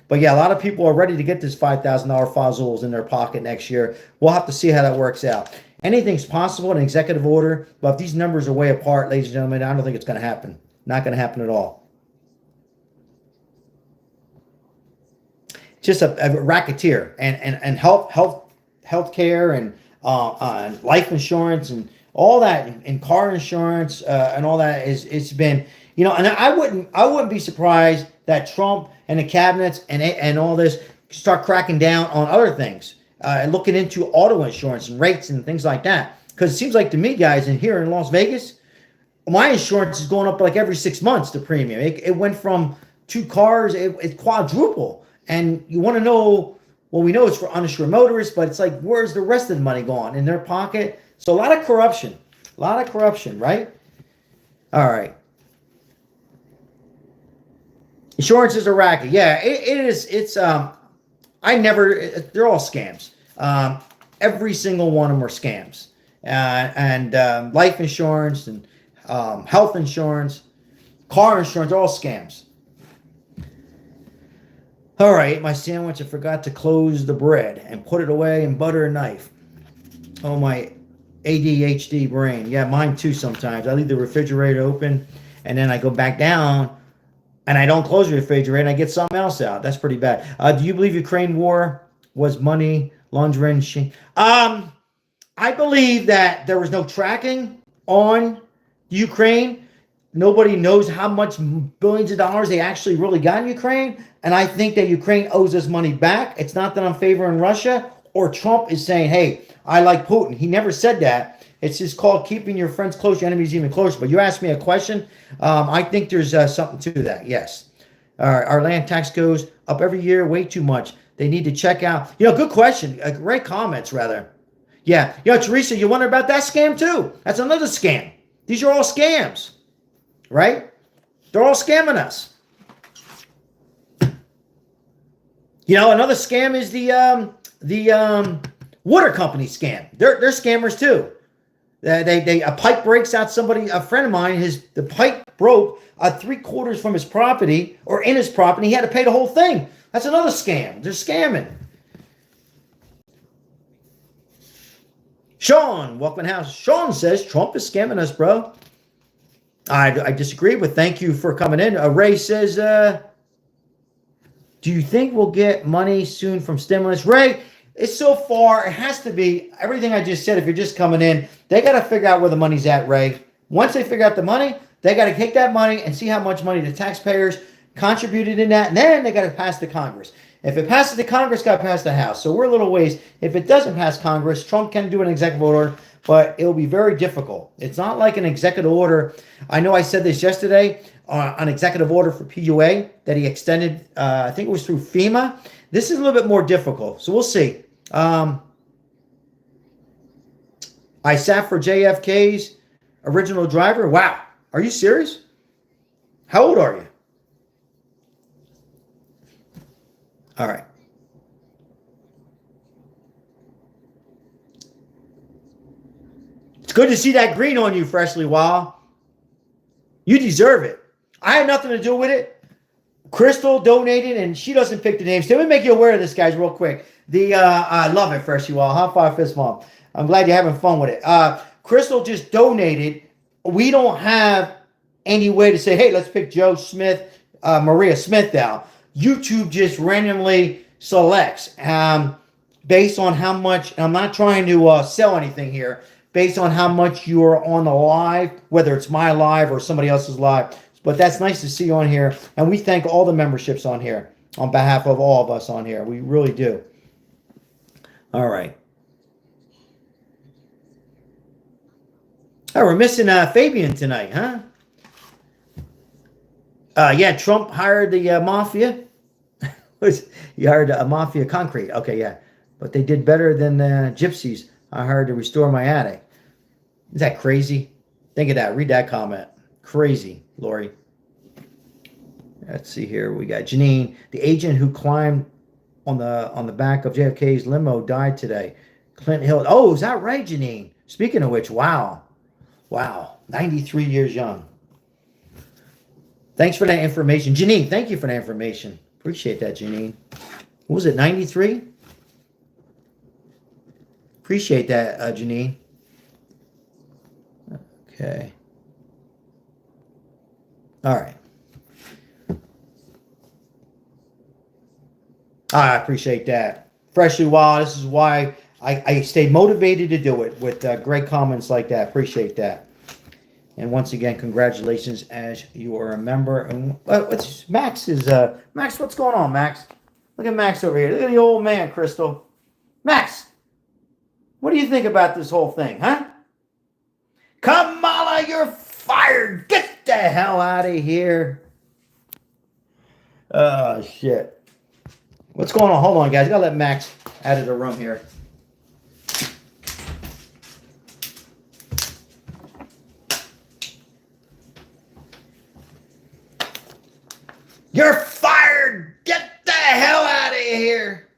Speaker 1: But yeah, a lot of people are ready to get this $5,000 fozzles in their pocket next year. We'll have to see how that works out. Anything's possible in an executive order, but if these numbers are way apart, ladies and gentlemen, I don't think it's going to happen. Not going to happen at all. Just a racketeer and health care and life insurance and all that and car insurance and all that it's been, and I wouldn't be surprised that Trump and the cabinets and all this start cracking down on other things and looking into auto insurance and rates and things like that. Because it seems like to me, guys, and here in Las Vegas, my insurance is going up like every 6 months, the premium. It went from 2 cars, it's quadruple. And you want to know, well, we know it's for uninsured motorists, but it's like, where's the rest of the money going? In their pocket? So a lot of corruption, right? All right. Insurance is a racket. Yeah, it is. They're all scams. every single one of them are scams. And life insurance and health insurance, car insurance, all scams. All right, my sandwich, I forgot to close the bread and put it away and butter a knife. Oh, my ADHD brain. Yeah, mine too sometimes. I leave the refrigerator open and then I go back down and I don't close the refrigerator and I get something else out. That's pretty bad. Do you believe Ukraine war was money laundering? I believe that there was no tracking on Ukraine. Nobody knows how much billions of dollars they actually really got in Ukraine. And I think that Ukraine owes us money back. It's not that I'm favoring Russia or Trump is saying, hey, I like Putin. He never said that. It's just called keeping your friends close, your enemies even closer. But you asked me a question. I think there's something to that. Yes. Our land tax goes up every year, way too much. They need to check out. Good question. Great comments, rather. Yeah. Teresa, you wonder about that scam too? That's another scam. These are all scams, right? They're all scamming us. Another scam is the water company scam. They're scammers too. A pipe breaks out somebody, a friend of mine, the pipe broke 3/4 from his property or in his property. He had to pay the whole thing. That's another scam. They're scamming. Sean, welcome to the house. Sean says Trump is scamming us, bro. I disagree, but thank you for coming in. Ray says, do you think we'll get money soon from stimulus? Ray, it's so far, it has to be everything I just said. If you're just coming in, they got to figure out where the money's at, Ray. Once they figure out the money, they got to take that money and see how much money the taxpayers contributed in that, and then they got to pass to Congress. If it passes the Congress, got to pass the House. So we're a little ways. If it doesn't pass Congress, Trump can do an executive order, but it'll be very difficult. It's not like an executive order. I know I said this yesterday, an executive order for PUA that he extended, I think it was through FEMA. This is a little bit more difficult, so we'll see. I sat for JFK's original driver. Wow. Are you serious? How old are you? All right. It's good to see that green on you, Freshly Wild. You deserve it. I had nothing to do with it. Crystal donated, and she doesn't pick the names. Let me make you aware of this, guys, real quick. I love it, Freshly Wild. High five, fist bump. I'm glad you're having fun with it. Crystal just donated. We don't have any way to say, hey, let's pick Joe Smith, Maria Smith out. YouTube just randomly selects based on how much, and I'm not trying to sell anything here, based on how much you are on the live, whether it's my live or somebody else's live. But that's nice to see you on here. And we thank all the memberships on here on behalf of all of us on here. We really do. All right. Oh, we're missing Fabian tonight, huh? Yeah, Trump hired the mafia. He hired a mafia concrete. Okay, yeah. But they did better than gypsies I hired to restore my attic. Is that crazy? Think of that. Read that comment. Crazy, Lori. Let's see here. We got Janine. The agent who climbed on the back of JFK's limo died today. Clint Hill. Oh, is that right, Janine? Speaking of which, wow. Wow. 93 years young. Thanks for that information. Janine, thank you for that information. Appreciate that, Janine. What was it, 93? Appreciate that, Janine. Okay. All right. I appreciate that. Freshly Wild, this is why I stay motivated to do it with great comments like that. Appreciate that. And once again, congratulations as you are a member. And Max is Max, what's going on, Max? Look at Max over here. Look at the old man, Crystal. Max, what do you think about this whole thing, huh? Kamala, you're fired. Get the hell out of here. Oh, shit. What's going on? Hold on, guys. I gotta let Max out of the room here. You're fired. Get the hell out of here.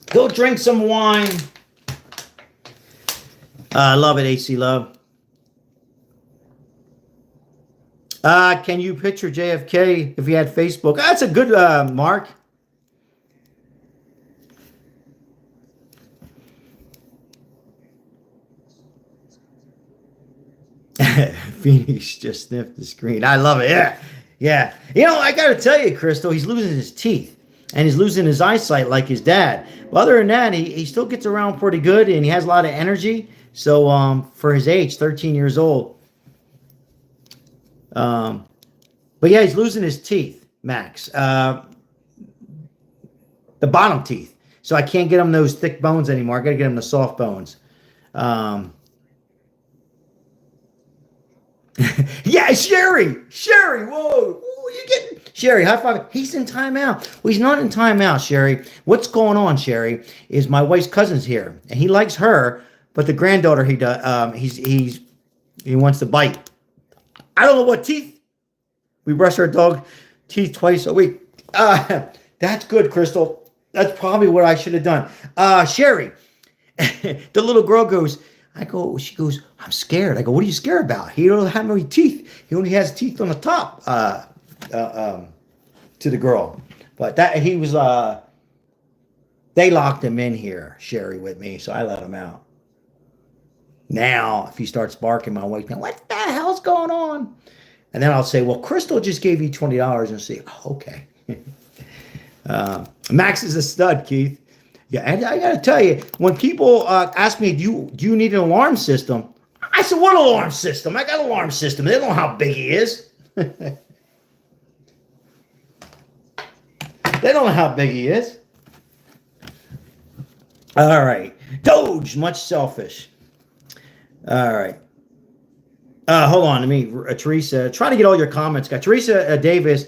Speaker 1: Go drink some wine. I love it, AC Love. Can you picture JFK if he had Facebook? That's a good Mark. Phoenix just sniffed the screen. I love it. Yeah. Yeah. You know, I got to tell you, Crystal, he's losing his teeth and he's losing his eyesight like his dad. But other than that, he still gets around pretty good and he has a lot of energy. So for his age, 13 years old. But yeah, he's losing his teeth, Max. The bottom teeth. So I can't get him those thick bones anymore. I got to get him the soft bones. Yeah, Sherry, whoa, you getting Sherry? High five. He's in timeout. Well, he's not in timeout, Sherry. What's going on, Sherry? Is my wife's cousin's here, and he likes her, but the granddaughter he does. He wants to bite. I don't know what teeth. We brush our dog teeth twice a week. That's good, Crystal. That's probably what I should have done. Sherry, the little girl goes. She goes, I'm scared. I go, what are you scared about? He don't have any teeth. He only has teeth on the top, to the girl. But he was, they locked him in here, Sherry, with me, so I let him out. Now, if he starts barking, my wife, now, what the hell's going on? And then I'll say, well, Crystal just gave you $20 and say, oh, okay. Max is a stud, Keith. Yeah, and I got to tell you, when people ask me, do you need an alarm system? I said, what alarm system? I got an alarm system. They don't know how big he is. They don't know how big he is. All right. Doge, much selfish. All right. Hold on. Let me, Teresa, try to get all your comments. Got Teresa Davis.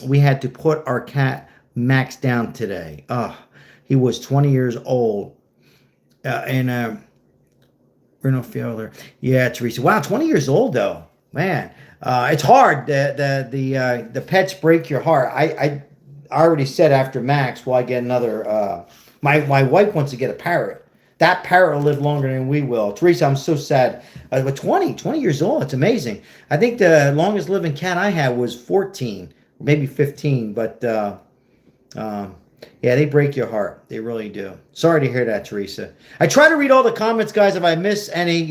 Speaker 1: We had to put our cat Max down today. He was 20 years old. And Bruno Fielder. Yeah, Teresa. Wow, 20 years old though. Man, it's hard. The pets break your heart. I already said after Max, will I get another? My wife wants to get a parrot. That parrot will live longer than we will. Teresa, I'm so sad. But 20 years old, it's amazing. I think the longest living cat I had was 14, maybe 15. But yeah, they break your heart. They really do. Sorry to hear that, Teresa. I try to read all the comments, guys. If I miss any,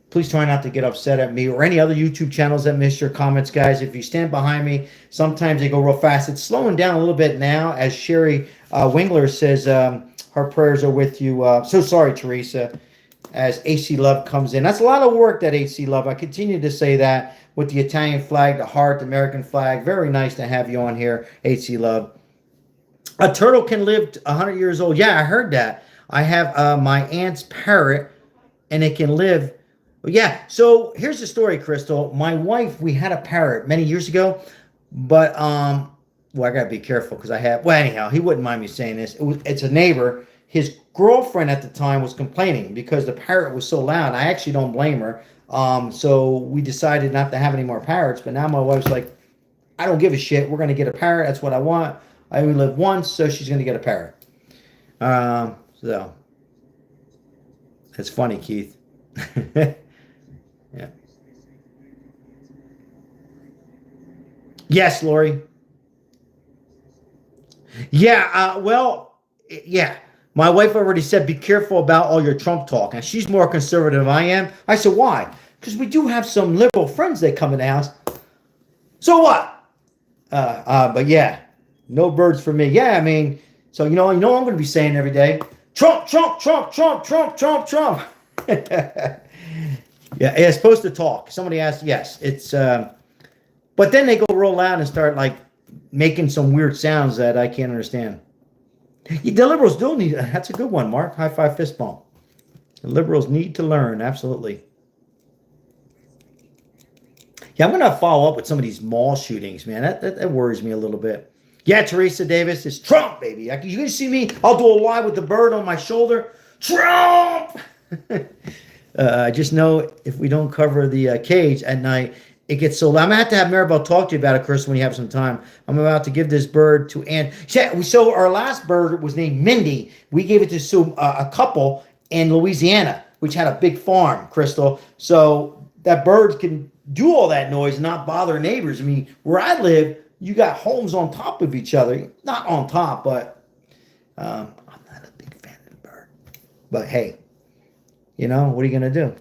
Speaker 1: please try not to get upset at me or any other YouTube channels that miss your comments, guys. If you stand behind me, sometimes they go real fast. It's slowing down a little bit now, as Sherry Wingler says, her prayers are with you. So sorry, Teresa, as AC Love comes in. That's a lot of work, that AC Love. I continue to say that. With the Italian flag, the heart, the American flag. Very nice to have you on here, HC Love. A turtle can live 100 years old. Yeah, I heard that. I have my aunt's parrot, and it can live. Yeah, so here's the story, Crystal. My wife, we had a parrot many years ago, but, well, I got to be careful because anyhow, he wouldn't mind me saying this. It's a neighbor. His girlfriend at the time was complaining because the parrot was so loud. I actually don't blame her. So we decided not to have any more parrots, but now my wife's like, I don't give a shit. We're going to get a parrot. That's what I want. I only live once, so she's going to get a parrot. So it's funny, Keith. Yeah. Yes, Lori. Yeah. Well, yeah. My wife already said, be careful about all your Trump talk. And she's more conservative than I am. I said, why? Because we do have some liberal friends that come in the house. So what? But yeah, no birds for me. Yeah, I mean, so you know what I'm going to be saying every day? Trump, Trump, Trump, Trump, Trump, Trump, Trump. Yeah, it's supposed to talk. Somebody asked, yes, it's, but then they go real loud and start like making some weird sounds that I can't understand. The liberals do need, that's a good one, Mark. High five, fist bump. The liberals need to learn, absolutely. Yeah, I'm going to follow up with some of these mall shootings, man. That worries me a little bit. Yeah, Teresa Davis, it's Trump, baby. You can see me, I'll do a live with the bird on my shoulder. Trump! I just know if we don't cover the cage at night, it gets sold. I'm going to have Maribel talk to you about it, Chris, when you have some time. I'm about to give this bird to Ann. So our last bird was named Mindy. We gave it to a couple in Louisiana, which had a big farm, Crystal. So that bird can do all that noise and not bother neighbors. I mean, where I live, you got homes on top of each other. Not on top, but I'm not a big fan of the bird. But hey, what are you going to do?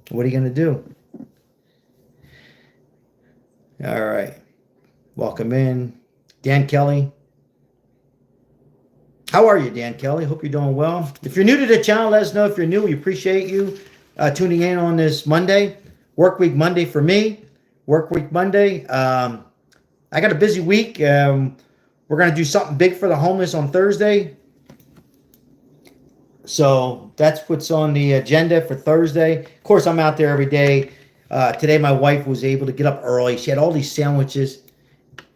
Speaker 1: What are you going to do? All right. Welcome in. Dan Kelly. How are you, Dan Kelly? Hope you're doing well. If you're new to the channel, let us know if you're new. We appreciate you tuning in on this Monday. Work week Monday for me. Work week Monday. I got a busy week. We're going to do something big for the homeless on Thursday. So that's what's on the agenda for Thursday. Of course, I'm out there every day. Today, my wife was able to get up early. She had all these sandwiches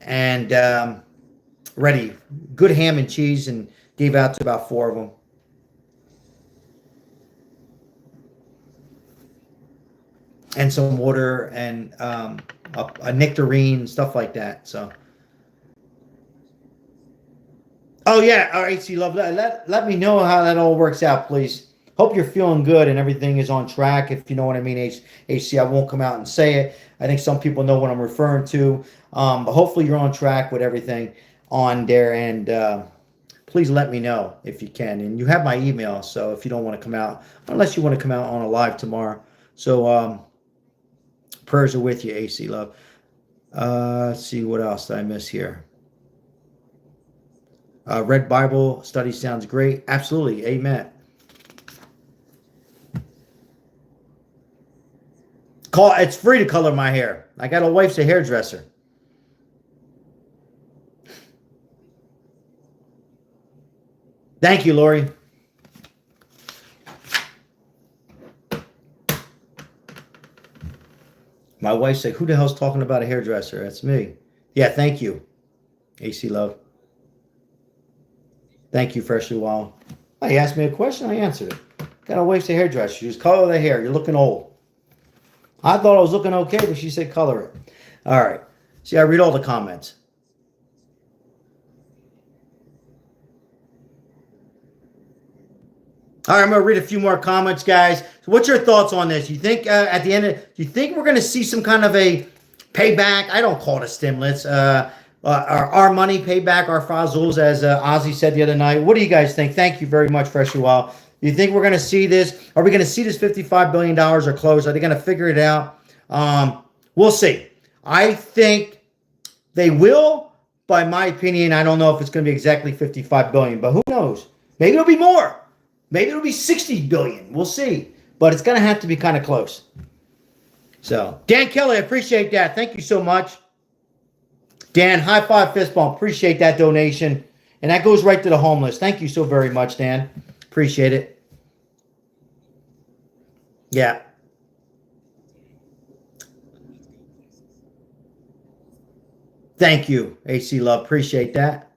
Speaker 1: and ready. Good ham and cheese, and gave out to about 4 of them. And some water and a nectarine, stuff like that. So, oh yeah, all right, love. Let me know how that all works out, please. Hope you're feeling good and everything is on track. If you know what I mean, HC, I won't come out and say it. I think some people know what I'm referring to. But hopefully you're on track with everything on there. And please let me know if you can. And you have my email, so if you don't want to come out, unless you want to come out on a live tomorrow. So prayers are with you, AC love. Let's see what else did I miss here. Read Bible study sounds great. Absolutely. Amen. It's free to color my hair. I got a wife's a hairdresser. Thank you, Lori. My wife said, who the hell's talking about a hairdresser? That's me. Yeah, thank you, AC love. Thank you, Freshly Wild. Oh, you asked me a question, I answered it. Got a wife's a hairdresser. She just color the hair. You're looking old. I thought I was looking okay, but she said color it. All right. See, I read all the comments. All right, I'm going to read a few more comments, guys. So what's your thoughts on this? You think at the end do you think we're going to see some kind of a payback? I don't call it a stimulus. Our money payback, our fazuls, as Ozzy said the other night. What do you guys think? Thank you very much, Freshly Wild. You think we're going to see this? Are we going to see this $55 billion or close? Are they going to figure it out? We'll see. I think they will. By my opinion, I don't know if it's going to be exactly $55 billion, but who knows? Maybe it'll be more. Maybe it'll be $60 billion. We'll see. But it's going to have to be kind of close. So, Dan Kelly, I appreciate that. Thank you so much. Dan, high five, fist bump. Appreciate that donation. And that goes right to the homeless. Thank you so very much, Dan. Appreciate it. Yeah. Thank you, AC Love. Appreciate that.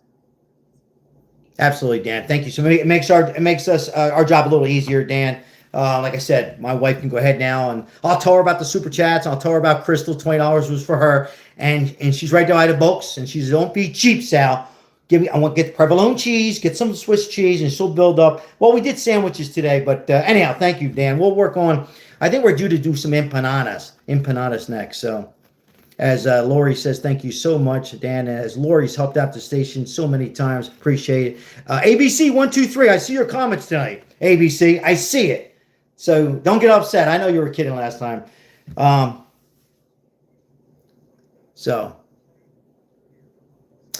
Speaker 1: Absolutely, Dan. Thank you. So it makes us our job a little easier, Dan. Like I said, my wife can go ahead now, and I'll tell her about the super chats. I'll tell her about Crystal. $20 was for her, and she's right there at the books. And she says, "Don't be cheap, Sal. I want to get the provolone cheese, get some Swiss cheese, and she'll build up." Well, we did sandwiches today, but anyhow, thank you, Dan. We'll work on. I think we're due to do some empanadas next. So, as Lori says, thank you so much, Dan. As Lori's helped out the station so many times, appreciate it. ABC123, I see your comments tonight. ABC, I see it. So don't get upset. I know you were kidding last time.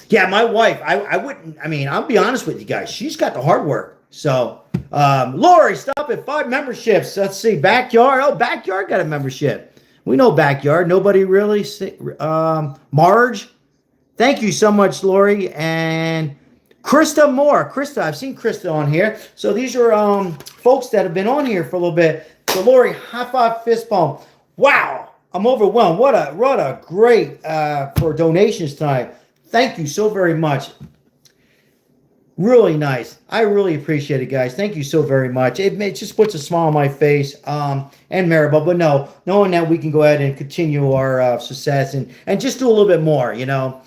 Speaker 1: Yeah, my wife, I wouldn't, I'll be honest with you guys. She's got the hard work. So, Lori, stop at 5 memberships. Let's see, Backyard. Oh, Backyard got a membership. We know Backyard. Nobody really. Marge, thank you so much, Lori. And Krista Moore. Krista, I've seen Krista on here. So these are folks that have been on here for a little bit. So, Lori, high five, fist bump. Wow, I'm overwhelmed. What a great for donations tonight. Thank you so very much. Really nice. I really appreciate it, guys. Thank you so very much. It just puts a smile on my face. And Maribel, but no, knowing that we can go ahead and continue our success and just do a little bit more, you know.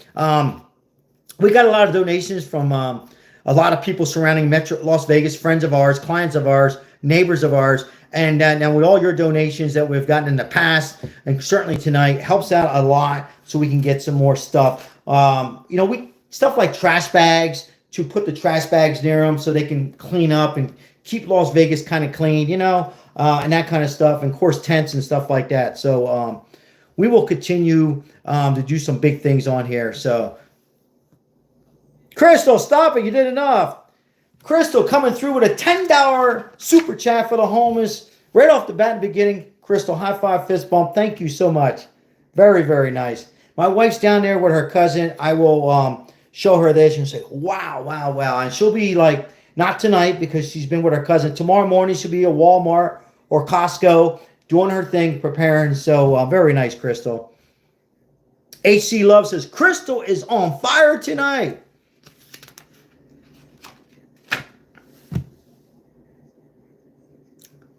Speaker 1: We got a lot of donations from a lot of people surrounding Metro Las Vegas, friends of ours, clients of ours, neighbors of ours. And now with all your donations that we've gotten in the past, and certainly tonight, helps out a lot so we can get some more stuff. You know, stuff like trash bags, to put the trash bags near them so they can clean up and keep Las Vegas kind of clean, you know, and that kind of stuff. And of course, tents and stuff like that. So we will continue to do some big things on here. So, Crystal, stop it. You did enough. Crystal coming through with a $10 super chat for the homeless. Right off the bat in the beginning. Crystal, high five, fist bump. Thank you so much. Very, very nice. My wife's down there with her cousin. I will show her this and say, wow, wow, wow. And she'll be like, not tonight because she's been with her cousin. Tomorrow morning she'll be at Walmart or Costco doing her thing, preparing. So very nice, Crystal. HC Love says, Crystal is on fire tonight.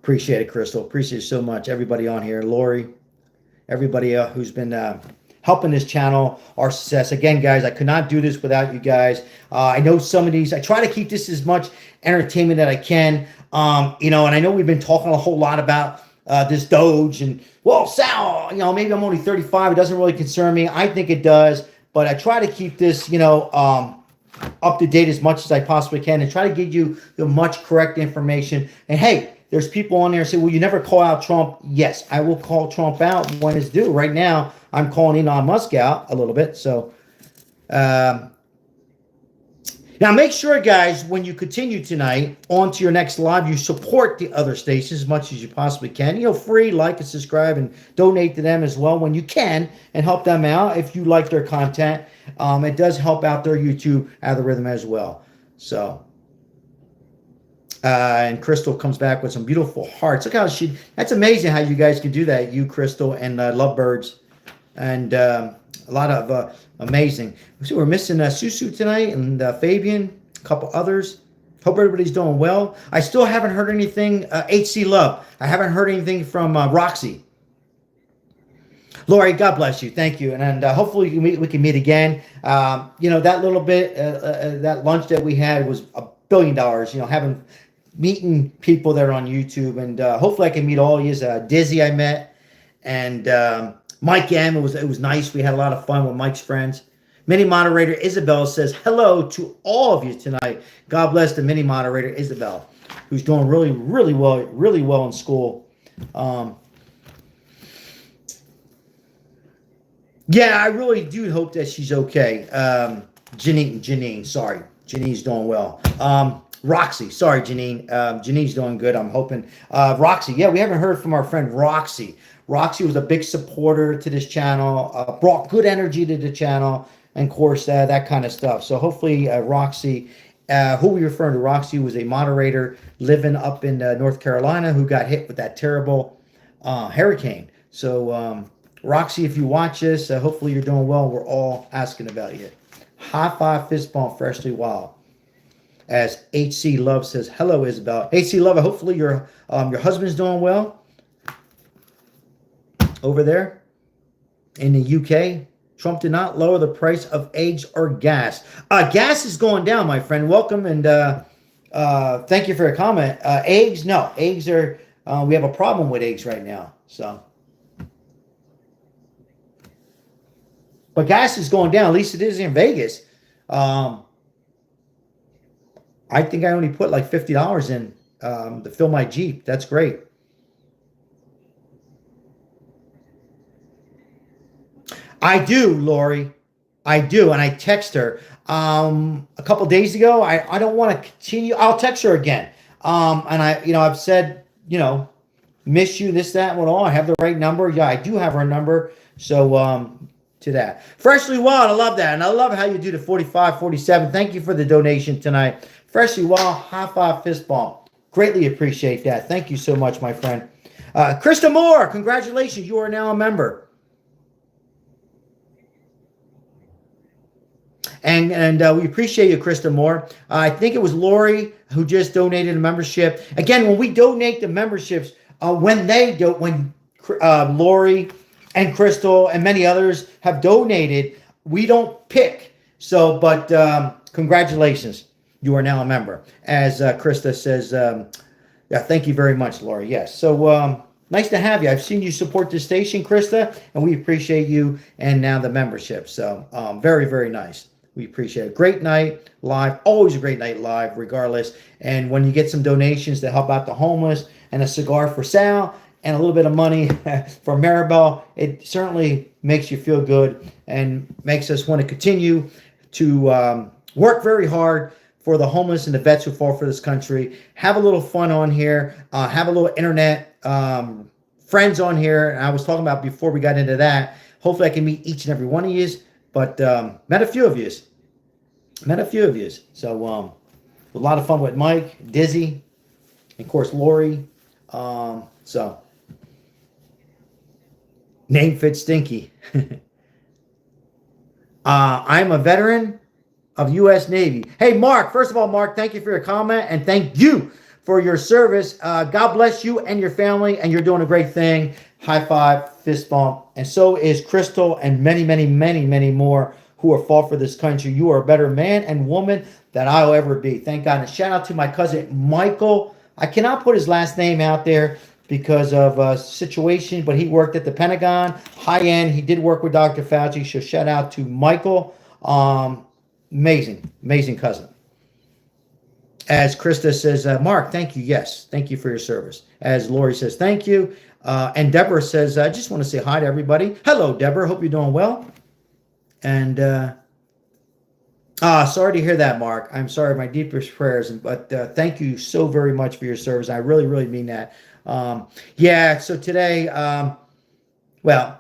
Speaker 1: Appreciate it, Crystal. Appreciate it so much. Everybody on here, Lori, everybody who's been helping this channel, our success. Again, guys, I could not do this without you guys. I know some of these, I try to keep this as much entertainment that I can. You know, and I know we've been talking a whole lot about this Doge and, well, Sal, you know, maybe I'm only 35. It doesn't really concern me. I think it does, but I try to keep this, you know, up to date as much as I possibly can and try to give you the much correct information. And hey, there's people on there who say, well, you never call out Trump. Yes, I will call Trump out when it's due. Right now, I'm calling Elon Musk out a little bit. So now make sure, guys, when you continue tonight on to your next live, you support the other stations as much as you possibly can. You know, free, like and subscribe and donate to them as well when you can and help them out if you like their content. It does help out their YouTube algorithm as well. So and Crystal comes back with some beautiful hearts. Look how that's amazing how you guys can do that, you, Crystal, and Lovebirds. And a lot of amazing. So we're missing Susu tonight and Fabian, a couple others. Hope everybody's doing well. I still haven't heard anything. HC Love. I haven't heard anything from Roxy. Lori, God bless you. Thank you. And hopefully we can meet again. You know, that little bit, that lunch that we had was $1 billion. You know, meeting people that are on YouTube. And hopefully I can meet all of you. Dizzy I met. And Mike M. It was nice. We had a lot of fun with Mike's friends. Mini moderator Isabel says hello to all of you tonight. God bless the mini moderator Isabel, who's doing really, really well in school. Yeah, I really do hope that she's okay. Janine, sorry. Janine's doing well. Roxy, sorry, Janine. Janine's doing good, I'm hoping. Roxy, yeah, we haven't heard from our friend Roxy. Roxy was a big supporter to this channel, brought good energy to the channel, and of course, that kind of stuff. So hopefully Roxy, who we refer to, Roxy was a moderator living up in North Carolina who got hit with that terrible hurricane. So Roxy, if you watch this, hopefully you're doing well. We're all asking about you. High five, fist bump, freshly wild. As HC Love says, hello, Isabel. HC Love, hopefully your husband's doing well over there in the UK. Trump did not lower the price of eggs or gas. Gas is going down, my friend. Welcome, and thank you for your comment. Eggs, no. Eggs are, we have a problem with eggs right now. So, but gas is going down. At least it is in Vegas. I think I only put like $50 in to fill my Jeep. That's great. I do, Lori. I do, and I text her. A couple days ago, I don't want to continue. I'll text her again. And I've said, miss you, this, that, and all. I have the right number. Yeah, I do have her number. So, to that. Freshly Wild, I love that. And I love how you do the 45, 47. Thank you for the donation tonight. Freshly Wild, high five, fist bump. Greatly appreciate that. Thank you so much, my friend. Krista Moore, congratulations. You are now a member. And we appreciate you, Krista Moore. I think it was Lori who just donated a membership. Again, when we donate the memberships, when Lori and Crystal and many others have donated, we don't pick. So, but congratulations. You are now a member. As Krista says, yeah, thank you very much, Lori. Yes. So nice to have you. I've seen you support this station, Krista, and we appreciate you and now the membership. So very, very nice. We appreciate it. Great night live. Always a great night live, regardless. And when you get some donations to help out the homeless and a cigar for Sal and a little bit of money for Maribel, it certainly makes you feel good and makes us want to continue to work very hard for the homeless and the vets who fall for this country. Have a little fun on here. Have a little internet friends on here. And I was talking about before we got into that. Hopefully I can meet each and every one of you. But met a few of you. So a lot of fun with Mike, Dizzy, and of course Lori. So name fits Stinky. I'm a veteran of U.S. Navy. Hey, Mark. First of all, Mark, thank you for your comment and thank you for your service. God bless you and your family, and you're doing a great thing. High five, fist bump. And so is Crystal and many, many, many, many more who are fought for this country. You are a better man and woman than I'll ever be. Thank God. And shout out to my cousin, Michael. I cannot put his last name out there because of a situation, but he worked at the Pentagon, high end. He did work with Dr. Fauci. So shout out to Michael. Amazing cousin. As Krista says, Mark, thank you. Yes, thank you for your service. As Lori says, thank you. And Deborah says, I just want to say hi to everybody. Hello, Deborah. Hope you're doing well. And sorry to hear that, Mark. I'm sorry. My deepest prayers. But thank you so very much for your service. I really, really mean that. Yeah, so today, well,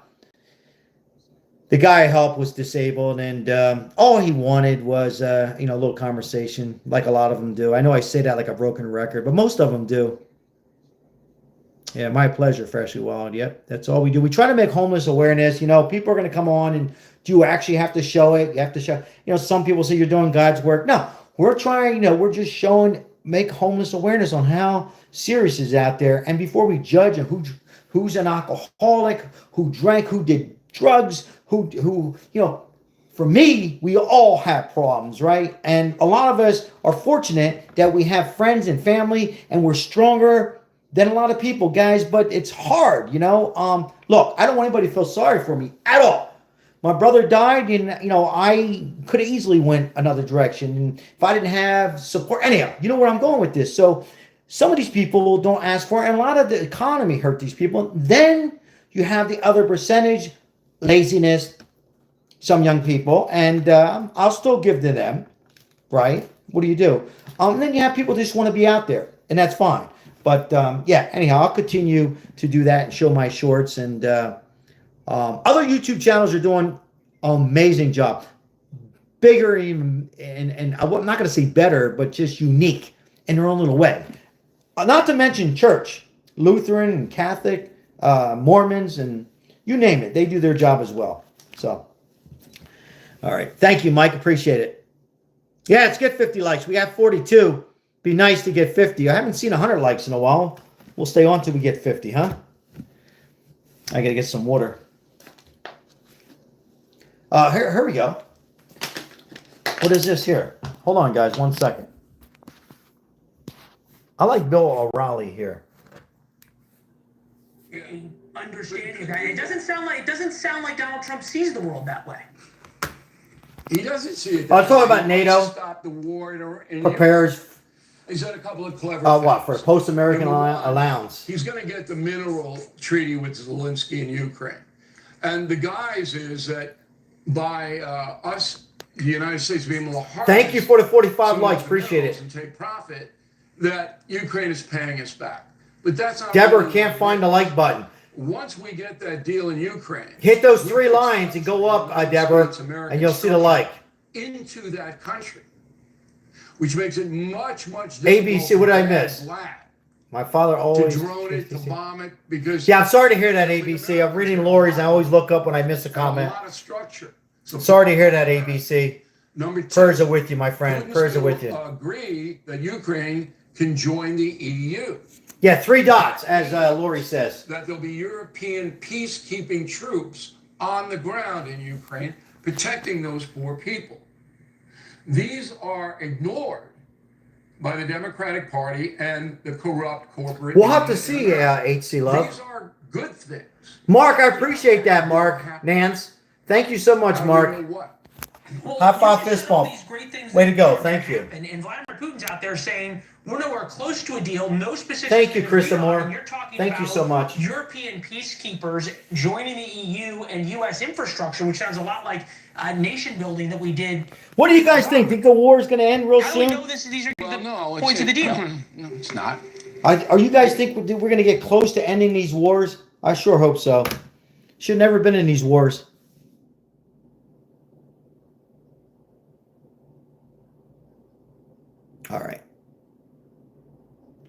Speaker 1: the guy I helped was disabled, and all he wanted was, a little conversation, like a lot of them do. I know I say that like a broken record, but most of them do. Yeah, my pleasure, Freshly Wild. Yep, that's all we do. We try to make homeless awareness. People are going to come on, and do you actually have to show it? You have to show. Some people say you're doing God's work. No, we're trying. We're just make homeless awareness on how serious is out there. And before we judge who's an alcoholic, who drank, who did drugs, who for me, we all have problems, right? And a lot of us are fortunate that we have friends and family, and we're stronger than a lot of people, guys. But it's hard, Look, I don't want anybody to feel sorry for me at all. My brother died, and I could have easily went another direction. And if I didn't have support, anyhow, you know where I'm going with this. So some of these people don't ask for it, and a lot of the economy hurt these people. Then you have the other percentage, laziness, some young people, and I'll still give to them, right? What do you do? And then you have people that just want to be out there, and that's fine. But yeah, anyhow, I'll continue to do that and show my shorts. And other YouTube channels are doing an amazing job, bigger even, and I'm not going to say better, but just unique in their own little way. Not to mention church, Lutheran and Catholic, Mormons, and you name it. They do their job as well. So, all right. Thank you, Mike. Appreciate it. Yeah, let's get 50 likes. We have 42. Be nice to get 50. I haven't seen 100 likes in a while. We'll stay on till we get 50, huh? I got to get some water. Here we go. What is this here? Hold on, guys. 1 second. I like Bill O'Reilly here.
Speaker 7: Understanding that it doesn't sound like Donald Trump sees the world that way.
Speaker 2: He doesn't see it.
Speaker 1: I'll talk about NATO.
Speaker 2: Stop the war in
Speaker 1: Prepares.
Speaker 2: He's had a couple of clever
Speaker 1: what, for a post-American allowance?
Speaker 2: He's going to get the mineral treaty with Zelensky in Ukraine. And the guise is that by us, the United States, being able to harvest.
Speaker 1: Thank you for the 45 likes. Appreciate it.
Speaker 2: And take profit, that Ukraine is paying us back. But that's not.
Speaker 1: Deborah can't find the like button.
Speaker 2: Once we get that deal in Ukraine,
Speaker 1: hit those 3 lines and go up, Deborah, and you'll see the like.
Speaker 2: Into that country, which makes it much difficult.
Speaker 1: ABC, what did I miss? My father always
Speaker 2: to drone it, to bomb it, because
Speaker 1: yeah, I'm sorry to hear that, ABC. I'm reading Lori's. I always look up when I miss a comment.
Speaker 2: A lot of structure. So
Speaker 1: sorry to hear that, ABC.
Speaker 2: Number two,
Speaker 1: Prayers are with you, my friend.
Speaker 2: Putin
Speaker 1: Prayers are
Speaker 2: still
Speaker 1: with you.
Speaker 2: agree that Ukraine can join the EU.
Speaker 1: Yeah, 3 dots, as Lori says.
Speaker 2: That there'll be European peacekeeping troops on the ground in Ukraine protecting those poor people. These are ignored by the Democratic Party and the corrupt corporate.
Speaker 1: We'll have to
Speaker 2: elite in
Speaker 1: see,
Speaker 2: America.
Speaker 1: HC Love.
Speaker 2: These are good things.
Speaker 1: Mark, I appreciate that, Mark. Nance, thank you so much,
Speaker 2: How do
Speaker 1: Mark.
Speaker 2: you know what?
Speaker 7: Well,
Speaker 1: High five,
Speaker 7: you
Speaker 1: fist
Speaker 7: said all
Speaker 1: bump.
Speaker 7: these great things
Speaker 1: Way to
Speaker 7: that
Speaker 1: go.
Speaker 7: are
Speaker 1: Thank you.
Speaker 7: happen, and Vladimir Putin's out there saying we're nowhere close to a deal. No specific.
Speaker 1: Thank you, Krista Moore.
Speaker 7: And you're talking
Speaker 1: Thank
Speaker 7: about
Speaker 1: you so much.
Speaker 7: European peacekeepers joining the EU and U.S. infrastructure, which sounds a lot like nation building that we did.
Speaker 1: What do you guys think? Think the war is going to end real
Speaker 7: How do we
Speaker 1: soon?
Speaker 7: know these are
Speaker 2: Well,
Speaker 7: the
Speaker 2: no,
Speaker 7: points of the deal?
Speaker 2: No, it's not.
Speaker 1: Are you guys think we're going to get close to ending these wars? I sure hope so. Should never been in these wars. All right.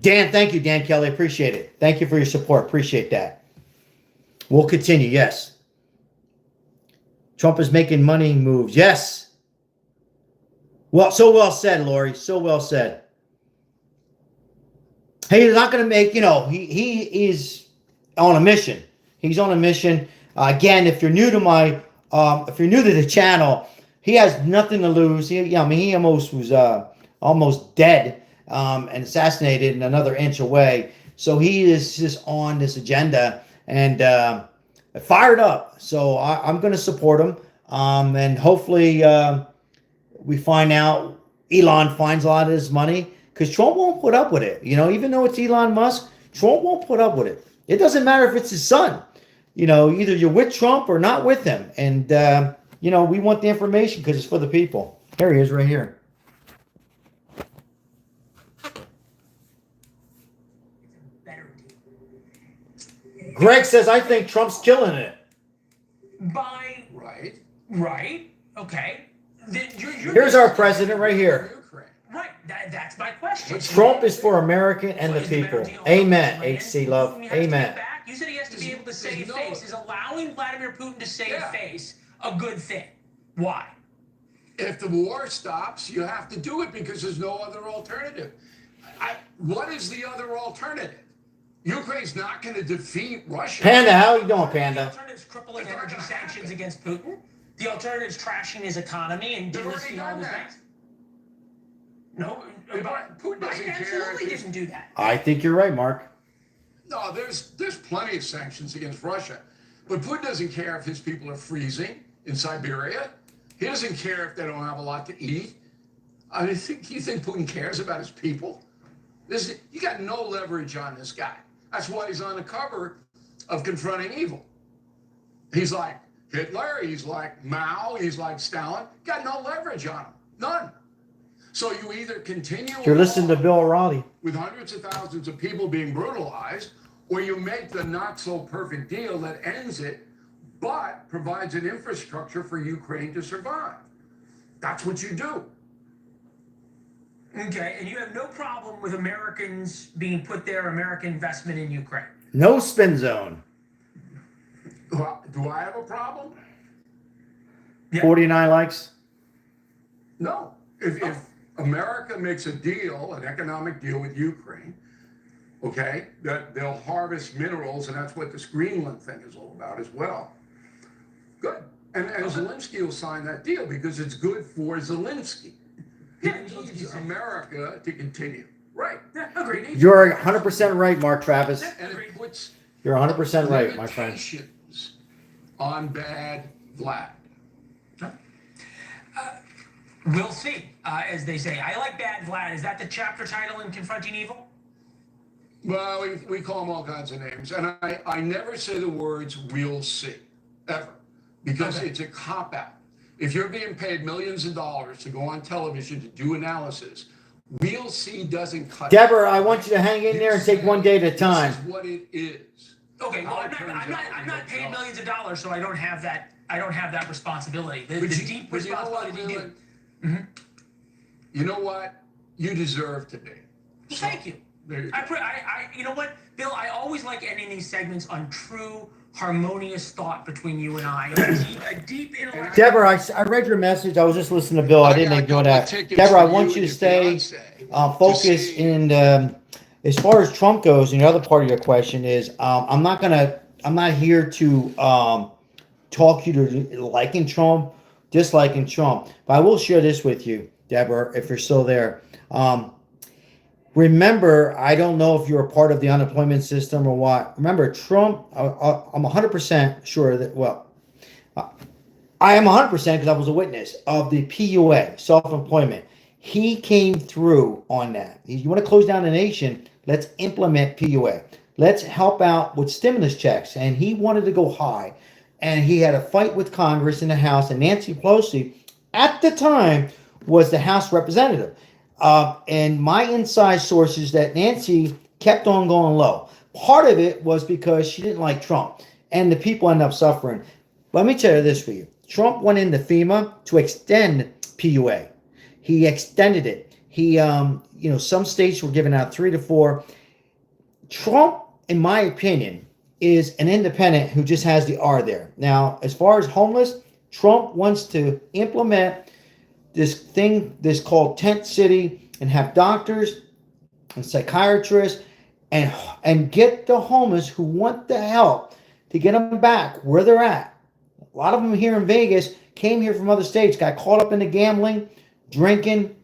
Speaker 1: Dan, thank you, Dan Kelly. Appreciate it. Thank you for your support. Appreciate that. We'll continue. Yes. Trump is making money moves. Yes. Well, so well said, Lori. So well said. He's not going to make, he is on a mission. He's on a mission. Again, if you're new to the channel, he has nothing to lose. He almost was almost dead and assassinated and another inch away. So he is just on this agenda and fired up. So I'm going to support him. And hopefully we find out Elon finds a lot of his money, because Trump won't put up with it. Even though it's Elon Musk, Trump won't put up with it. It doesn't matter if it's his son. Either you're with Trump or not with him. And, we want the information because it's for the people. Here he is right here. Greg says, I think Trump's killing it.
Speaker 7: Right. Okay.
Speaker 1: Here's our president right here.
Speaker 7: Right. That's my question.
Speaker 1: Trump is for American and the people. Amen, HC Love. Amen.
Speaker 7: You said he has to be able to save face. Is allowing Vladimir Putin to save face a good thing? Why?
Speaker 2: If the war stops, you have to do it because there's no other alternative. What is the other alternative? Ukraine's not going to defeat Russia.
Speaker 1: Panda, how you doing,
Speaker 7: The
Speaker 1: Panda?
Speaker 7: alternative is crippling energy sanctions against Putin. The alternative is trashing his economy and
Speaker 2: They've already
Speaker 7: delisting all
Speaker 2: done
Speaker 7: his
Speaker 2: that.
Speaker 7: banks. No,
Speaker 2: Putin doesn't care.
Speaker 7: absolutely didn't do that.
Speaker 1: I think you're right, Mark.
Speaker 2: No, there's plenty of sanctions against Russia, but Putin doesn't care if his people are freezing in Siberia. He doesn't care if they don't have a lot to eat. You think Putin cares about his people? You got no leverage on this guy. That's why he's on the cover of Confronting Evil. He's like Hitler, he's like Mao, he's like Stalin. Got no leverage on him. None. So you either continue
Speaker 1: You're listening to Bill O'Reilly.
Speaker 2: with hundreds of thousands of people being brutalized, or you make the not so perfect deal that ends it, but provides an infrastructure for Ukraine to survive. That's what you do.
Speaker 7: Okay, and you have no problem with Americans being put there, American investment in Ukraine.
Speaker 1: No spin zone.
Speaker 2: Do I have a problem?
Speaker 7: Yeah.
Speaker 1: 49 likes.
Speaker 2: No. If America makes a deal, an economic deal with Ukraine, okay, that they'll harvest minerals, and that's what this Greenland thing is all about as well. Good. And Zelensky will sign that deal because it's good for Zelensky. He needs America to continue. Right.
Speaker 7: Yeah, agreed.
Speaker 1: You're 100% right, Mark Travis.
Speaker 2: And it puts
Speaker 1: You're 100% right, my friend.
Speaker 2: limitations on bad Vlad.
Speaker 7: We'll see, as they say. I like Bad Vlad. Is that the chapter title in Confronting Evil?
Speaker 2: Well, we call them all kinds of names. And I never say the words, we'll see, ever. Because it's a cop-out. If you're being paid millions of dollars to go on television to do analysis, we'll see doesn't cut it.
Speaker 1: Deborah, I want you to hang in there and take one day at a time.
Speaker 2: This is what it is.
Speaker 7: Okay, well, I'm not paid millions of dollars, so I don't have that responsibility. The deep responsibility we do.
Speaker 2: You know what? You deserve to be.
Speaker 7: Thank you.
Speaker 2: There you go.
Speaker 7: You know what, Bill? I always like ending these segments on true, harmonious thought between you and I. A deep intellectual.
Speaker 1: Deborah, I read your message. I was just listening to Bill. I didn't ignore that. Deborah, I want you to stay focused in as far as Trump goes. And the other part of your question is, I'm not here to talk you to liking Trump, disliking Trump. But I will share this with you, Deborah, if you're still there. Remember, I don't know if you're a part of the unemployment system or what. Remember, Trump, I'm 100% sure that, I am 100% because I was a witness of the PUA, self-employment. He came through on that. You want to close down the nation, let's implement PUA. Let's help out with stimulus checks. And he wanted to go high. And he had a fight with Congress in the House. And Nancy Pelosi, at the time, was the House representative. And my inside sources that Nancy kept on going low. Part of it was because she didn't like Trump. And the people ended up suffering. Let me tell you this for you. Trump went into FEMA to extend PUA. He extended it. He, some states were giving out 3 to 4. Trump, in my opinion, is an independent who just has the R there. Now, as far as homeless, Trump wants to implement this called Tent City and have doctors and psychiatrists and get the homeless who want the help to get them back where they're at. A lot of them here in Vegas came here from other states, got caught up in the gambling, drinking,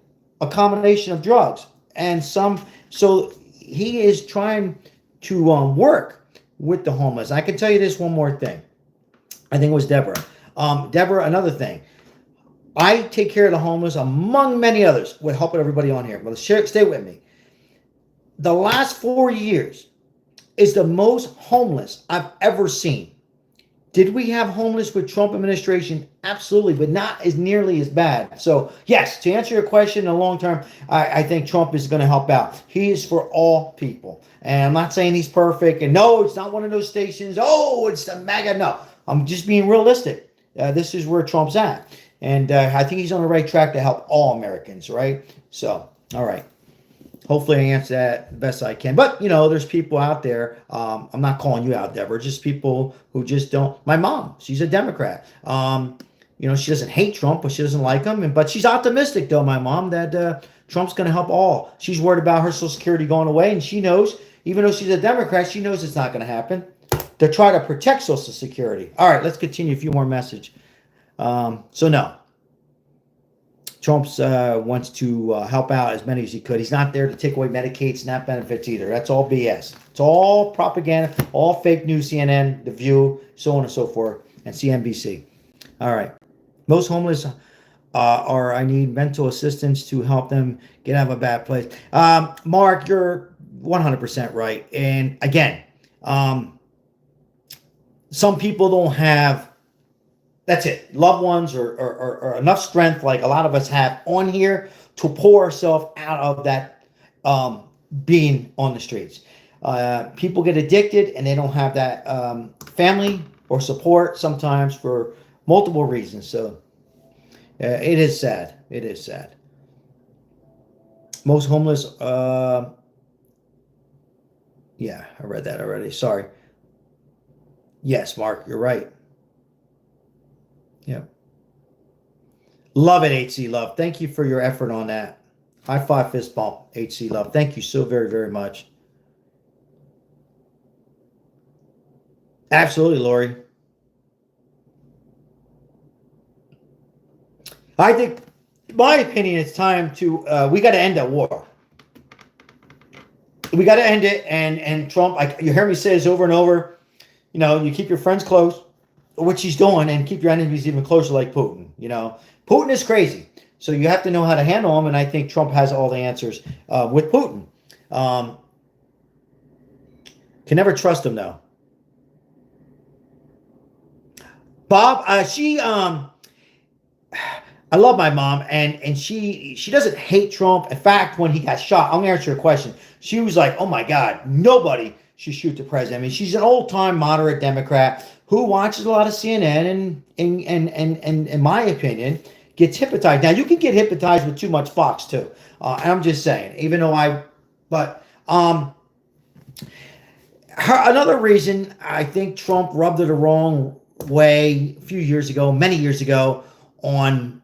Speaker 1: a combination of drugs. And so he is trying to work with the homeless. I can tell you this one more thing. I think it was Deborah. Deborah, another thing. I take care of the homeless, among many others, with helping everybody on here. But stay with me. The last 4 years is the most homeless I've ever seen. Did we have homeless with Trump administration? Absolutely, but not as nearly as bad. So, yes, to answer your question in the long term, I think Trump is going to help out. He is for all people. And I'm not saying he's perfect. And no, it's not one of those stations. Oh, it's the MAGA. No, I'm just being realistic. This is where Trump's at. And I think he's on the right track to help all Americans, right? So, all right. Hopefully I answer that the best I can. But, there's people out there. I'm not calling you out, Deborah. Just people who just don't. My mom, she's a Democrat. She doesn't hate Trump, but she doesn't like him. But she's optimistic, though, my mom, that Trump's going to help all. She's worried about her Social Security going away. And she knows, even though she's a Democrat, she knows it's not going to happen. To try to protect Social Security. All right, let's continue a few more messages. So no, Trump wants to help out as many as he could. He's not there to take away Medicaid, SNAP benefits either. That's all BS. It's all propaganda, all fake news, CNN, The View, so on and so forth, and CNBC. All right. Most homeless I need mental assistance to help them get out of a bad place. Mark, you're 100% right. And again, some people don't have, that's it, loved ones or enough strength like a lot of us have on here to pull ourselves out of that being on the streets. People get addicted and they don't have that family or support sometimes for multiple reasons. So it is sad. It is sad. Most homeless, yeah, I read that already. Sorry. Yes, Mark, you're right. Yeah. Love it, HC Love. Thank you for your effort on that. High five, fist bump, HC Love. Thank you so very, very much. Absolutely, Lori. I think, in my opinion, it's time to, we got to end that war. We got to end it. And Trump, you hear me say this over and over, you keep your friends close, which he's doing, and keep your enemies even closer like Putin. Putin is crazy. So you have to know how to handle him, and I think Trump has all the answers with Putin. Can never trust him, though. Bob, I love my mom, and she doesn't hate Trump. In fact, when he got shot, I'm going to answer your question. She was like, oh, my God, nobody should shoot the president. I mean, she's an old-time moderate Democrat who watches a lot of CNN and in my opinion, gets hypnotized. Now, you can get hypnotized with too much Fox, too. And I'm just saying, even though Another reason I think Trump rubbed it the wrong way a few years ago, many years ago, on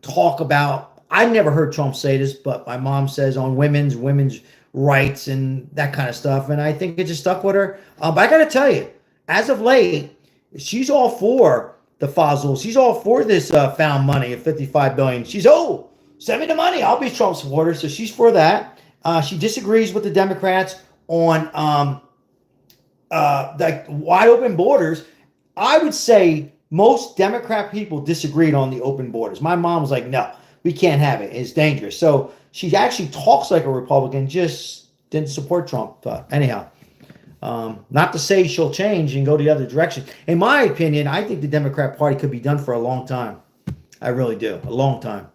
Speaker 1: talk about. I never heard Trump say this, but my mom says on women's rights and that kind of stuff, and I think it just stuck with her. But I got to tell you, as of late, she's all for the fossils. She's all for this found money of $55 billion. She's send me the money. I'll be a Trump supporter. So she's for that. She disagrees with the Democrats on like wide open borders. I would say most Democrat people disagreed on the open borders. My mom was like, no, we can't have it. It's dangerous. So she actually talks like a Republican, just didn't support Trump. Anyhow, not to say she'll change and go the other direction. In my opinion, I think the Democrat Party could be done for a long time. I really do. A long time.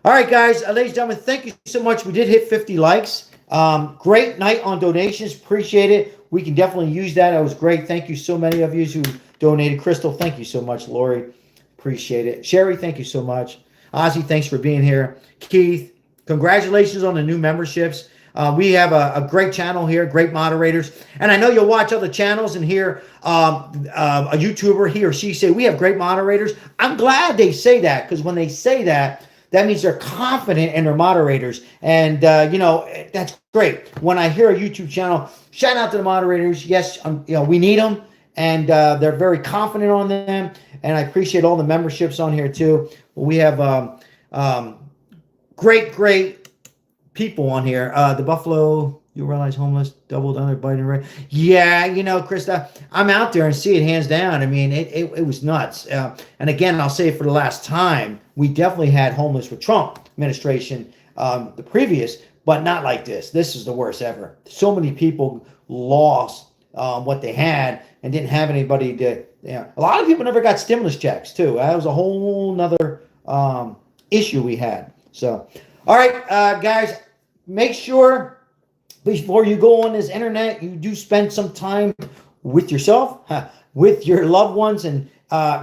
Speaker 1: All right, guys. Ladies and gentlemen, thank you so much. We did hit 50 likes. Great night on donations. Appreciate it. We can definitely use that. That was great. Thank you so many of you who donated. Crystal, thank you so much. Lori, appreciate it. Sherry, thank you so much. Ozzy, thanks for being here. Keith, congratulations on the new memberships. We have a great channel here, great moderators. And I know you'll watch other channels and hear a YouTuber, he or she say, we have great moderators. I'm glad they say that, because when they say that, that means they're confident in their moderators. And, that's great. When I hear a YouTube channel, shout out to the moderators. Yes, we need them. And they're very confident on them. And I appreciate all the memberships on here, too. We have great people on here. The Buffalo, you realize homeless, doubled under Biden, right? Yeah, Krista, I'm out there and see it hands down. I mean, it was nuts. And again, I'll say it for the last time, we definitely had homeless with Trump administration, the previous, but not like this. This is the worst ever. So many people lost what they had and didn't have anybody to, a lot of people never got stimulus checks too. That was a whole nother issue we had. So, all right, guys, make sure before you go on this internet, you do spend some time with yourself, with your loved ones, and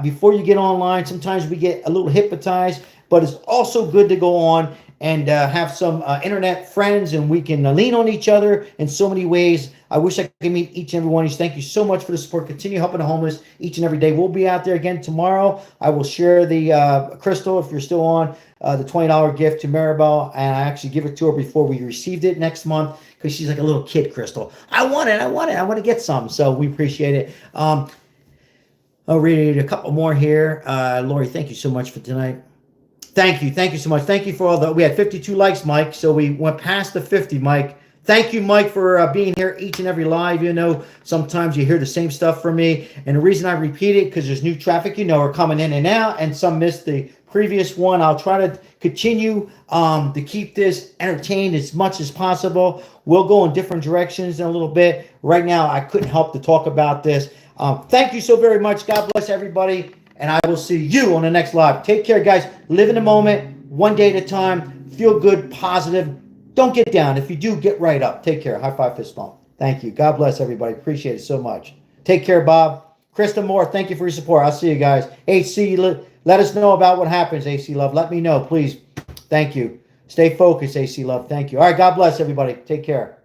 Speaker 1: before you get online, sometimes we get a little hypnotized, but it's also good to go on and have some internet friends, and we can lean on each other in so many ways. I wish I could meet each and every one of you. Thank you so much for the support. Continue helping the homeless each and every day. We'll be out there again tomorrow. I will share the Crystal, if you're still on, the $20 gift to Maribel, and I actually give it to her before we received it next month, because she's like a little kid, Crystal. I want to get some. So we appreciate it. I'll read a couple more here. Lori, thank you so much for tonight. Thank you so much. Thank you for all we had 52 likes, Mike, so we went past the 50, Mike. Thank you, Mike, for being here each and every live. Sometimes you hear the same stuff from me, and the reason I repeat it, because there's new traffic, are coming in and out, and some missed the previous one. I'll try to continue to keep this entertained as much as possible. We'll go in different directions in a little bit. Right now, I couldn't help to talk about this. Thank you so very much. God bless everybody, and I will see you on the next live. Take care, guys. Live in the moment, one day at a time. Feel good, positive. Don't get down. If you do, get right up. Take care. High five, fist bump. Thank you. God bless everybody. Appreciate it so much. Take care, Bob. Krista Moore, thank you for your support. I'll see you guys. AC, let us know about what happens, AC Love. Let me know, please. Thank you. Stay focused, AC Love. Thank you. All right, God bless everybody. Take care.